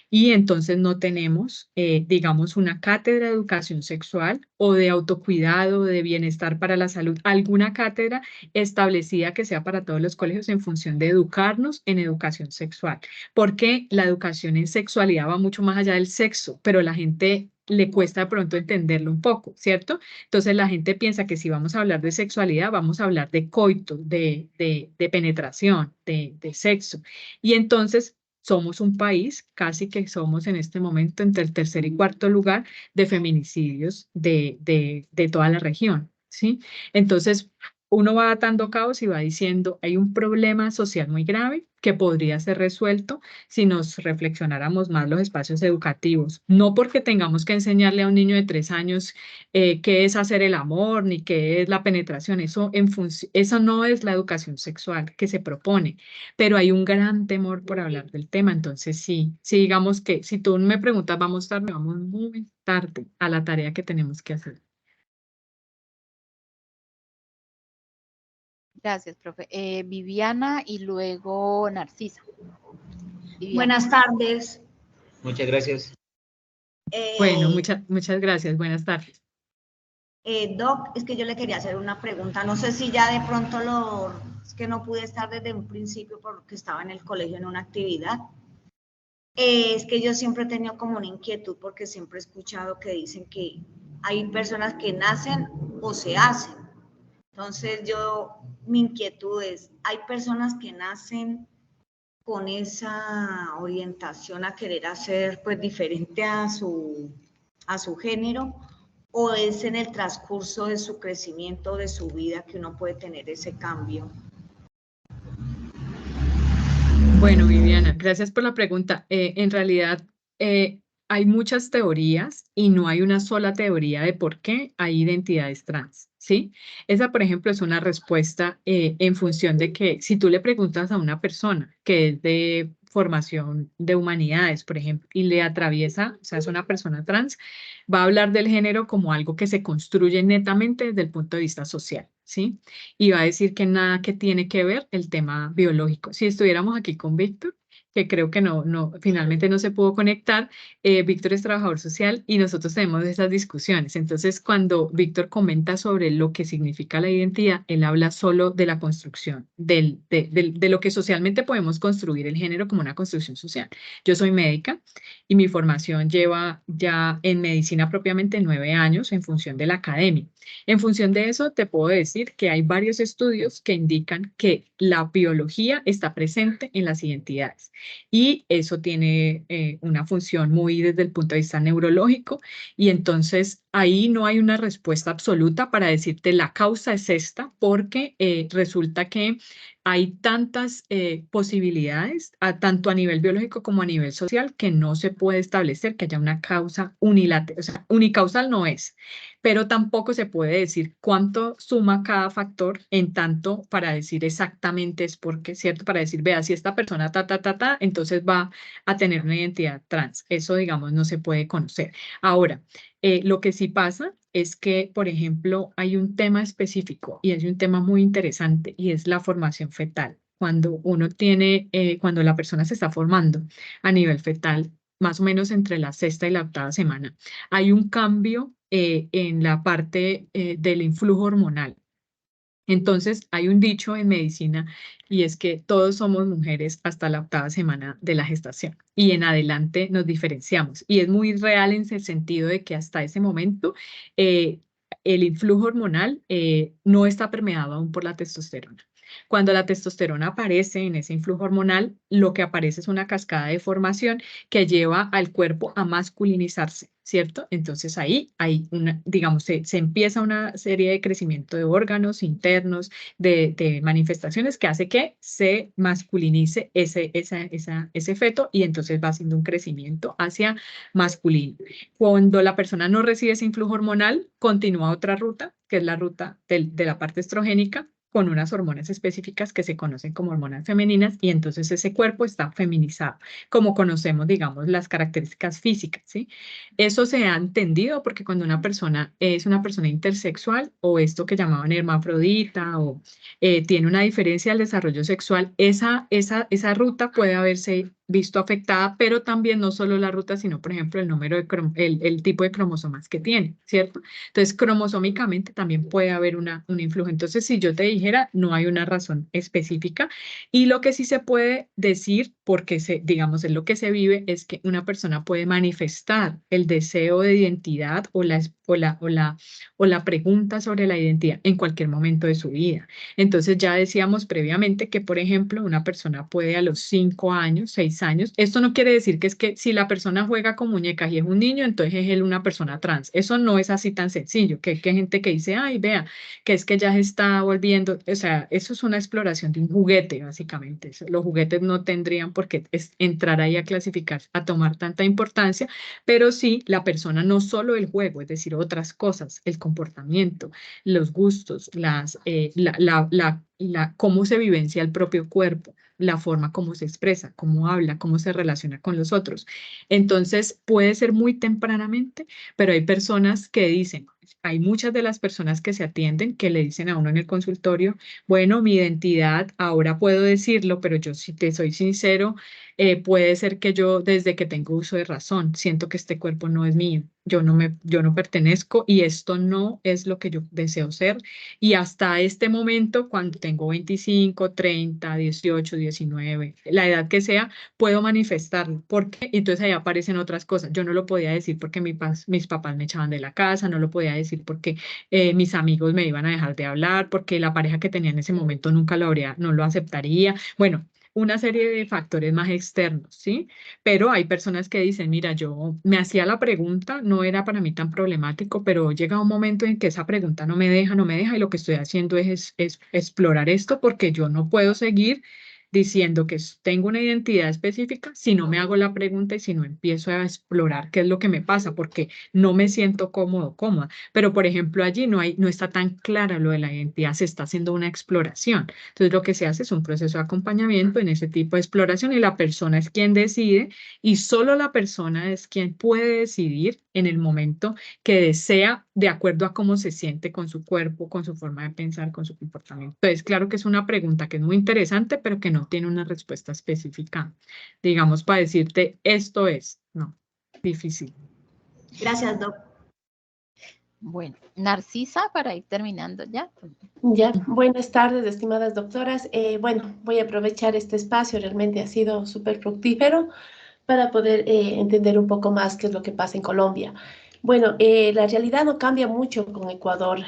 C: y entonces no tenemos, digamos, una cátedra de educación sexual o de autocuidado, de bienestar para la salud, alguna cátedra establecida que sea para todos los colegios en función de educarnos en educación sexual, porque la educación en sexualidad va mucho más allá del sexo, pero la gente le cuesta de pronto entenderlo un poco, ¿cierto? Entonces la gente piensa que si vamos a hablar de sexualidad, vamos a hablar de coito, de penetración, de sexo. Y entonces somos un país, casi que somos en este momento entre el tercer y cuarto lugar de feminicidios de toda la región, ¿sí? Entonces, uno va atando cabos y va diciendo, hay un problema social muy grave que podría ser resuelto si nos reflexionáramos más los espacios educativos. No porque tengamos que enseñarle a un niño de 3 años qué es hacer el amor, ni qué es la penetración. Eso no es la educación sexual que se propone, pero hay un gran temor por hablar del tema. Entonces, sí, digamos que si tú me preguntas, vamos muy tarde a la tarea que tenemos que hacer.
A: Gracias, profe. Viviana y luego Narcisa. Viviana.
G: Buenas tardes.
E: Muchas gracias.
C: Bueno, muchas gracias. Buenas tardes.
G: Doc, es que yo le quería hacer una pregunta. No sé si ya de pronto es que no pude estar desde un principio porque estaba en el colegio en una actividad. Es que yo siempre he tenido como una inquietud porque siempre he escuchado que dicen que hay personas que nacen o se hacen. Entonces mi inquietud es, ¿hay personas que nacen con esa orientación a querer hacer pues diferente a su género, o es en el transcurso de su crecimiento, de su vida, que uno puede tener ese cambio?
C: Bueno, Viviana, gracias por la pregunta. En realidad, hay muchas teorías y no hay una sola teoría de por qué hay identidades trans, ¿sí? Esa, por ejemplo, es una respuesta en función de que si tú le preguntas a una persona que es de formación de humanidades, por ejemplo, y le atraviesa, o sea, es una persona trans, va a hablar del género como algo que se construye netamente desde el punto de vista social, ¿sí? Y va a decir que nada que tiene que ver el tema biológico. Si estuviéramos aquí con Víctor, que creo que finalmente no se pudo conectar, Víctor es trabajador social y nosotros tenemos esas discusiones. Entonces, cuando Víctor comenta sobre lo que significa la identidad, él habla solo de la construcción, de lo que socialmente podemos construir el género como una construcción social. Yo soy médica y mi formación lleva ya en medicina propiamente 9 años en función de la academia. En función de eso, te puedo decir que hay varios estudios que indican que la biología está presente en las identidades y eso tiene una función muy desde el punto de vista neurológico, y entonces ahí no hay una respuesta absoluta para decirte la causa es esta, porque resulta que hay tantas posibilidades, tanto a nivel biológico como a nivel social, que no se puede establecer que haya una causa unilateral, o sea, unicausal no es, pero tampoco se puede decir cuánto suma cada factor en tanto para decir exactamente es porque, ¿cierto? Para decir, vea, si esta persona entonces va a tener una identidad trans. Eso, digamos, no se puede conocer. Ahora, lo que sí pasa es que, por ejemplo, hay un tema específico y es un tema muy interesante y es la formación fetal. Cuando cuando la persona se está formando a nivel fetal, más o menos entre la 6ª y la 8ª semana, hay un cambio en la parte del influjo hormonal. Entonces, hay un dicho en medicina y es que todos somos mujeres hasta la 8ª semana de la gestación y en adelante nos diferenciamos. Y es muy real en el sentido de que hasta ese momento el influjo hormonal no está permeado aún por la testosterona. Cuando la testosterona aparece en ese influjo hormonal, lo que aparece es una cascada de formación que lleva al cuerpo a masculinizarse, ¿cierto? Entonces ahí hay una, digamos, se empieza una serie de crecimiento de órganos internos, de manifestaciones que hace que se masculinice ese feto y entonces va haciendo un crecimiento hacia masculino. Cuando la persona no recibe ese influjo hormonal, continúa otra ruta, que es la ruta de la parte estrogénica, con unas hormonas específicas que se conocen como hormonas femeninas y entonces ese cuerpo está feminizado, como conocemos, digamos, las características físicas, ¿sí? Eso se ha entendido porque cuando una persona es una persona intersexual o esto que llamaban hermafrodita o tiene una diferencia del desarrollo sexual, esa ruta puede haberse visto afectada, pero también no solo la ruta, sino, por ejemplo, el número de el tipo de cromosomas que tiene, ¿cierto? Entonces, cromosómicamente también puede haber un influjo. Entonces, si yo te dijera, no hay una razón específica y lo que sí se puede decir, porque digamos, es lo que se vive, es que una persona puede manifestar el deseo de identidad o la pregunta sobre la identidad en cualquier momento de su vida. Entonces, ya decíamos previamente que, por ejemplo, una persona puede a los 5 años, 6 años, esto no quiere decir que es que si la persona juega con muñecas y es un niño, entonces es él una persona trans. Eso no es así tan sencillo, que hay gente que dice, ay, vea, que es que ya se está volviendo, o sea, eso es una exploración de un juguete, básicamente. Los juguetes no tendrían por qué entrar ahí a clasificar, a tomar tanta importancia, pero sí la persona, no solo el juego, es decir, otras cosas, el comportamiento, los gustos, cómo se vivencia el propio cuerpo, la forma como se expresa, cómo habla, cómo se relaciona con los otros. Entonces, puede ser muy tempranamente, pero hay personas que dicen, hay muchas de las personas que se atienden que le dicen a uno en el consultorio, bueno, mi identidad, ahora puedo decirlo, pero yo si te soy sincero, puede ser que yo desde que tengo uso de razón, siento que este cuerpo no es mío, yo no pertenezco y esto no es lo que yo deseo ser. Y hasta este momento, cuando tengo 25, 30, 18, 19, la edad que sea, puedo manifestarlo. ¿Por qué? Entonces ahí aparecen otras cosas. Yo no lo podía decir porque mis papás me echaban de la casa, no lo podía decir porque mis amigos me iban a dejar de hablar, porque la pareja que tenía en ese momento no lo aceptaría. Bueno, una serie de factores más externos, ¿sí? Pero hay personas que dicen, mira, yo me hacía la pregunta, no era para mí tan problemático, pero llega un momento en que esa pregunta no me deja y lo que estoy haciendo es explorar esto porque yo no puedo seguir diciendo que tengo una identidad específica si no me hago la pregunta y si no empiezo a explorar qué es lo que me pasa, porque no me siento cómoda. Pero, por ejemplo, allí no está tan clara lo de la identidad, se está haciendo una exploración. Entonces, lo que se hace es un proceso de acompañamiento en ese tipo de exploración y la persona es quien decide y solo la persona es quien puede decidir en el momento que desea de acuerdo a cómo se siente con su cuerpo, con su forma de pensar, con su comportamiento. Entonces, claro que es una pregunta que es muy interesante, pero que no tiene una respuesta específica, digamos, para decirte esto es, no, difícil.
G: Gracias, Doc.
A: Bueno, Narcisa, para ir terminando ya.
D: Ya, buenas tardes, estimadas doctoras. Bueno, voy a aprovechar este espacio, realmente ha sido súper fructífero para poder entender un poco más qué es lo que pasa en Colombia. Bueno, la realidad no cambia mucho con Ecuador.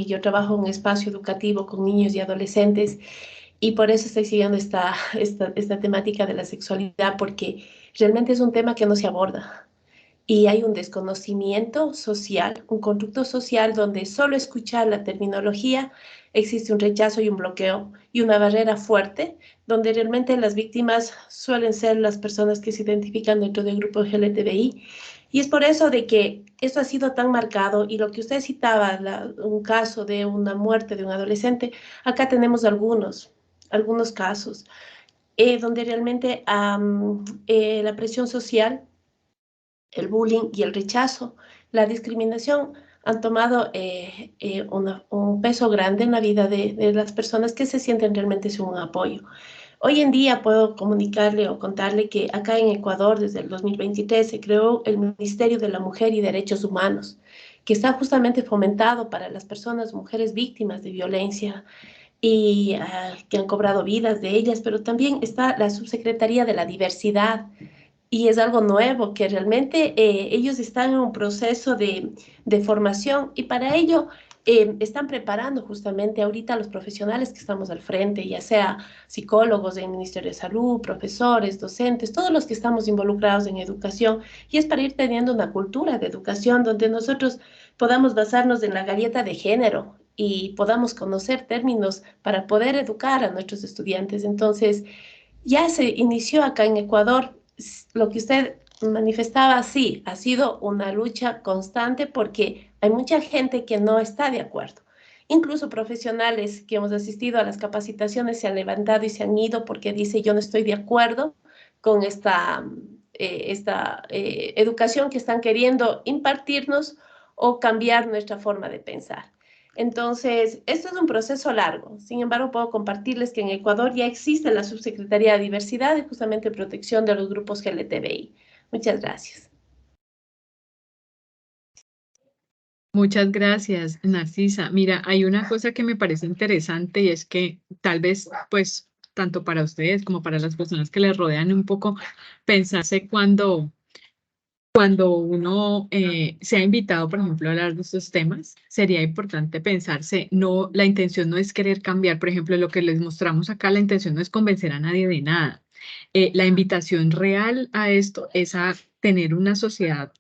D: Yo trabajo en un espacio educativo con niños y adolescentes y por eso estoy siguiendo esta temática de la sexualidad, porque realmente es un tema que no se aborda. Y hay un desconocimiento social, un conducto social donde solo escuchar la terminología existe un rechazo y un bloqueo y una barrera fuerte, donde realmente las víctimas suelen ser las personas que se identifican dentro del grupo LGTBI. Y es por eso de que esto ha sido tan marcado y lo que usted citaba, un caso de una muerte de un adolescente, acá tenemos algunos casos donde realmente la presión social, el bullying y el rechazo, la discriminación han tomado un peso grande en la vida de las personas que se sienten realmente sin un apoyo. Hoy en día puedo comunicarle o contarle que acá en Ecuador, desde el 2023, se creó el Ministerio de la Mujer y Derechos Humanos, que está justamente fomentado para las personas, mujeres víctimas de violencia y que han cobrado vidas de ellas, pero también está la Subsecretaría de la Diversidad, y es algo nuevo que realmente ellos están en un proceso de formación y para ello están preparando justamente ahorita a los profesionales que estamos al frente, ya sea psicólogos del Ministerio de Salud, profesores, docentes, todos los que estamos involucrados en educación, y es para ir teniendo una cultura de educación donde nosotros podamos basarnos en la galleta de género y podamos conocer términos para poder educar a nuestros estudiantes. Entonces, ya se inició acá en Ecuador. Lo que usted manifestaba, sí, ha sido una lucha constante porque hay mucha gente que no está de acuerdo. Incluso profesionales que hemos asistido a las capacitaciones se han levantado y se han ido porque dice yo no estoy de acuerdo con esta educación que están queriendo impartirnos o cambiar nuestra forma de pensar. Entonces, esto es un proceso largo. Sin embargo, puedo compartirles que en Ecuador ya existe la Subsecretaría de Diversidad y justamente protección de los grupos LGTBI. Muchas gracias.
C: Muchas gracias, Narcisa. Mira, hay una cosa que me parece interesante y es que tal vez, pues, tanto para ustedes como para las personas que les rodean un poco, pensarse cuando uno se ha invitado, por ejemplo, a hablar de estos temas, sería importante pensarse, no, la intención no es querer cambiar, por ejemplo, lo que les mostramos acá, la intención no es convencer a nadie de nada. La invitación real a esto es a tener una sociedad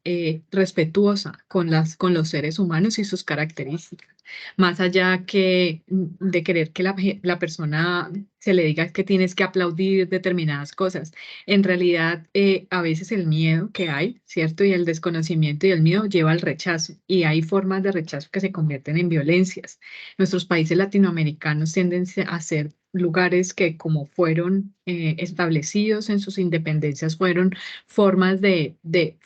C: respetuosa con los seres humanos y sus características, más allá de querer que la persona se le diga que tienes que aplaudir determinadas cosas. En realidad, a veces el miedo que hay, ¿cierto? Y el desconocimiento y el miedo lleva al rechazo, y hay formas de rechazo que se convierten en violencias. Nuestros países latinoamericanos tienden a ser lugares que, como fueron establecidos en sus independencias, fueron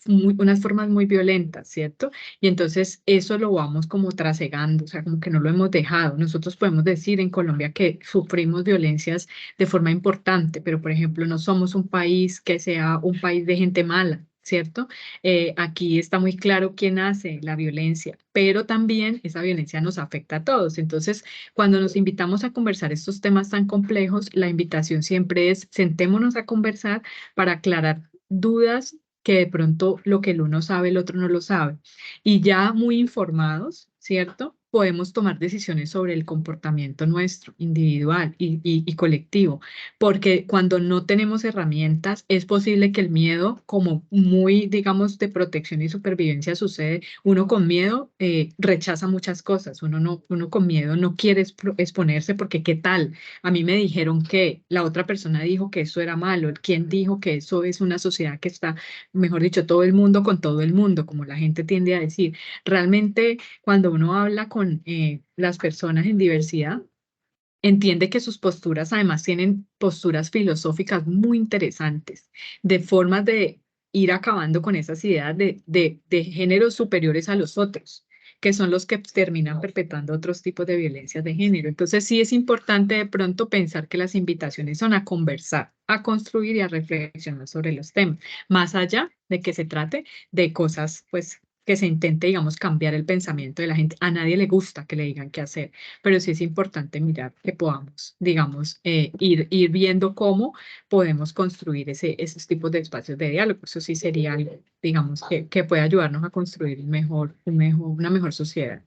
C: unas formas muy violentas, ¿cierto? Y entonces eso lo vamos como trasegando, o sea, como que no lo hemos dejado. Nosotros podemos decir en Colombia que sufrimos violencias de forma importante, pero por ejemplo no somos un país que sea un país de gente mala, ¿cierto? Aquí está muy claro quién hace la violencia, pero también esa violencia nos afecta a todos. Entonces, cuando nos invitamos a conversar estos temas tan complejos, la invitación siempre es sentémonos a conversar para aclarar dudas que de pronto lo que el uno sabe, el otro no lo sabe. Y ya muy informados, ¿cierto? Podemos tomar decisiones sobre el comportamiento nuestro, individual y colectivo, porque cuando no tenemos herramientas, es posible que el miedo, como muy, digamos, de protección y supervivencia sucede, uno con miedo rechaza muchas cosas, uno con miedo no quiere exponerse porque ¿qué tal? A mí me dijeron que la otra persona dijo que eso era malo, ¿quién dijo que eso es una sociedad que está, mejor dicho, todo el mundo con todo el mundo, como la gente tiende a decir? Realmente, cuando uno habla con las personas en diversidad, entiende que sus posturas además tienen posturas filosóficas muy interesantes, de formas de ir acabando con esas ideas de géneros superiores a los otros, que son los que terminan perpetuando otros tipos de violencias de género. Entonces sí es importante de pronto pensar que las invitaciones son a conversar, a construir y a reflexionar sobre los temas, más allá de que se trate de cosas, pues, que se intente, digamos, cambiar el pensamiento de la gente. A nadie le gusta que le digan qué hacer, pero sí es importante mirar que podamos, digamos, ir viendo cómo podemos construir esos tipos de espacios de diálogo. Eso sí sería algo, digamos, que puede ayudarnos a construir una mejor sociedad.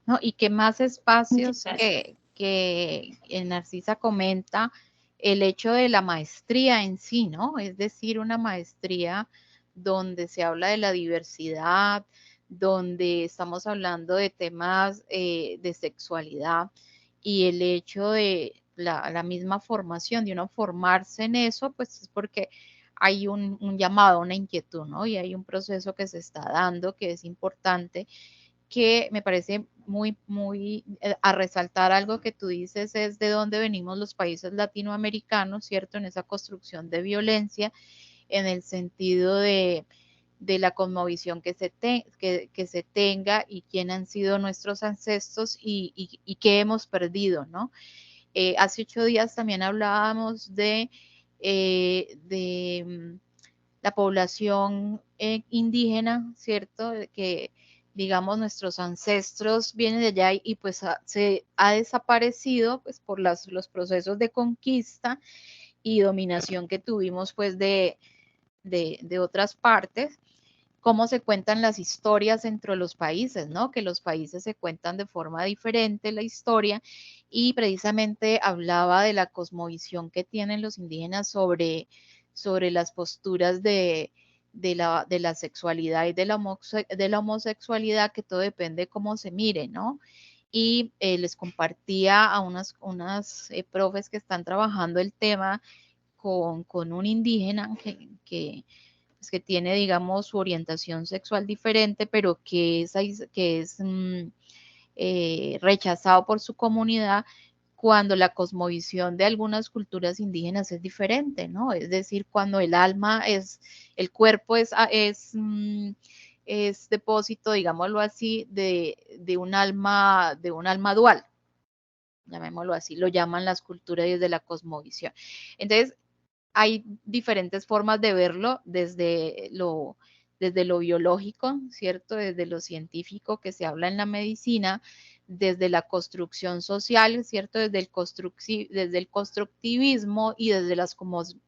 A: ¿No? Y que más espacios
D: Muchas
A: que Narcisa comenta, el hecho de la maestría en sí, ¿no? Es decir, una maestría donde se habla de la diversidad, donde estamos hablando de temas de sexualidad, y el hecho de la misma formación, de uno formarse en eso, pues es porque hay un llamado, una inquietud, ¿no? Y hay un proceso que se está dando que es importante, que me parece muy a resaltar algo que tú dices, es de dónde venimos los países latinoamericanos, ¿cierto? En esa construcción de violencia, en el sentido de la cosmovisión que se tenga, y quién han sido nuestros ancestros y qué hemos perdido, ¿no? Hace 8 días también hablábamos de la población indígena, ¿cierto? Que digamos, nuestros ancestros vienen de allá y pues se ha desaparecido pues por los procesos de conquista y dominación que tuvimos pues de otras partes. Cómo se cuentan las historias entre los países, ¿no? Que los países se cuentan de forma diferente la historia, y precisamente hablaba de la cosmovisión que tienen los indígenas sobre las posturas de la sexualidad y de la homosexualidad, que todo depende cómo se mire, ¿no? Y les compartía a unas profes que están trabajando el tema con un indígena que tiene, digamos, su orientación sexual diferente, pero que es rechazado por su comunidad, cuando la cosmovisión de algunas culturas indígenas es diferente, ¿no? Es decir, cuando el cuerpo es depósito, digámoslo así, de un alma dual, llamémoslo así, lo llaman las culturas desde la cosmovisión. Entonces, hay diferentes formas de verlo, desde lo biológico, ¿cierto? Desde lo científico que se habla en la medicina, desde la construcción social, ¿cierto? Desde el constructivismo y desde las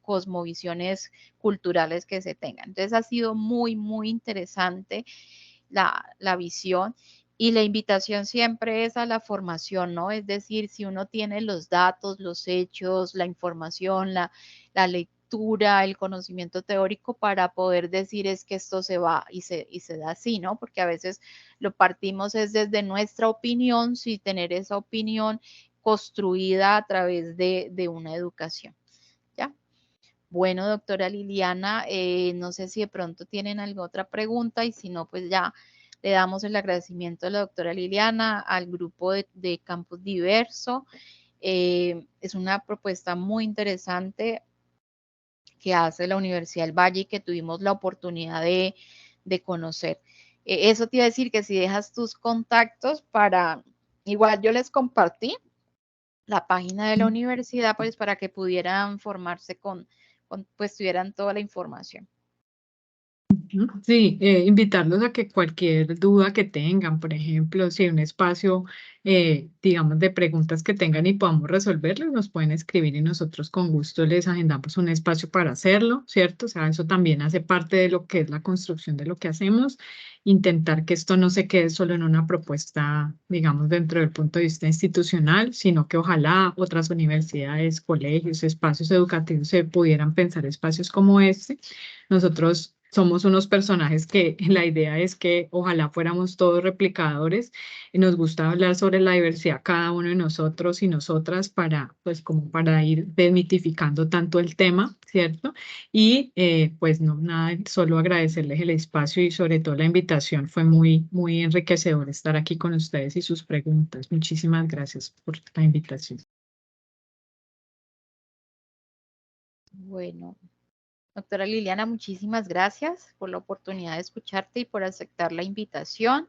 A: cosmovisiones culturales que se tengan. Entonces ha sido muy, muy interesante la visión. Y la invitación siempre es a la formación, ¿no? Es decir, si uno tiene los datos, los hechos, la información, la lectura, el conocimiento teórico para poder decir es que esto se va y se da así, ¿no? Porque a veces lo partimos es desde nuestra opinión, sin tener esa opinión construida a través de una educación, ¿ya? Bueno, doctora Liliana, no sé si de pronto tienen alguna otra pregunta, y si no, pues ya le damos el agradecimiento a la doctora Liliana, al grupo de Campus Diverso. Es una propuesta muy interesante que hace la Universidad del Valle y que tuvimos la oportunidad de conocer. Eso te iba a decir, que si dejas tus contactos igual yo les compartí la página de la universidad, pues para que pudieran formarse pues tuvieran toda la información.
C: Sí, invitarlos a que cualquier duda que tengan, por ejemplo, si hay un espacio, digamos, de preguntas que tengan y podamos resolverlas, nos pueden escribir y nosotros con gusto les agendamos un espacio para hacerlo, ¿cierto? O sea, eso también hace parte de lo que es la construcción de lo que hacemos, intentar que esto no se quede solo en una propuesta, digamos, dentro del punto de vista institucional, sino que ojalá otras universidades, colegios, espacios educativos se pudieran pensar espacios como este. Nosotros somos unos personajes que la idea es que ojalá fuéramos todos replicadores, y nos gusta hablar sobre la diversidad cada uno de nosotros y nosotras pues como para ir desmitificando tanto el tema, ¿cierto? Y pues no, nada, solo agradecerles el espacio y sobre todo la invitación. Fue muy, muy enriquecedor estar aquí con ustedes y sus preguntas. Muchísimas gracias por la invitación.
A: Bueno, doctora Liliana, muchísimas gracias por la oportunidad de escucharte y por aceptar la invitación,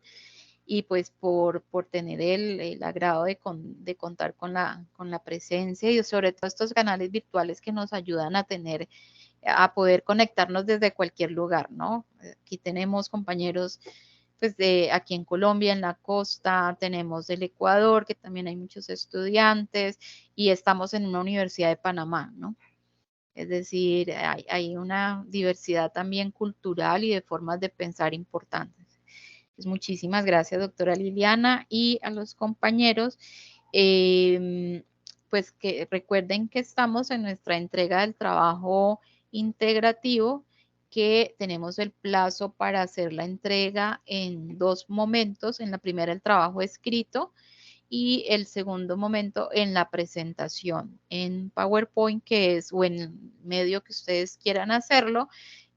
A: y pues por tener el agrado de contar con la presencia, y sobre todo estos canales virtuales que nos ayudan a poder conectarnos desde cualquier lugar, ¿no? Aquí tenemos compañeros pues aquí en Colombia, en la costa, tenemos del Ecuador, que también hay muchos estudiantes, y estamos en una universidad de Panamá, ¿no? Es decir, hay una diversidad también cultural y de formas de pensar importantes. Pues muchísimas gracias, doctora Liliana, y a los compañeros, pues que recuerden que estamos en nuestra entrega del trabajo integrativo, que tenemos el plazo para hacer la entrega en 2 momentos. En la primera, el trabajo escrito, y el segundo momento en la presentación en PowerPoint, o en el medio que ustedes quieran hacerlo,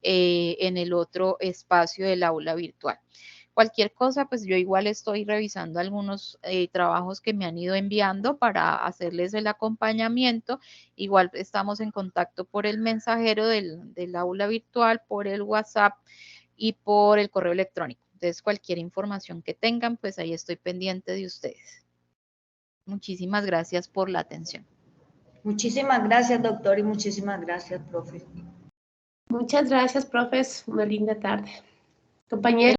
A: en el otro espacio del aula virtual. Cualquier cosa, pues yo igual estoy revisando algunos trabajos que me han ido enviando para hacerles el acompañamiento. Igual estamos en contacto por el mensajero del aula virtual, por el WhatsApp y por el correo electrónico. Entonces, cualquier información que tengan, pues ahí estoy pendiente de ustedes. Muchísimas gracias por la atención.
G: Muchísimas gracias, doctor, y muchísimas gracias, profe.
D: Muchas gracias, profes. Una linda tarde. Compañeros.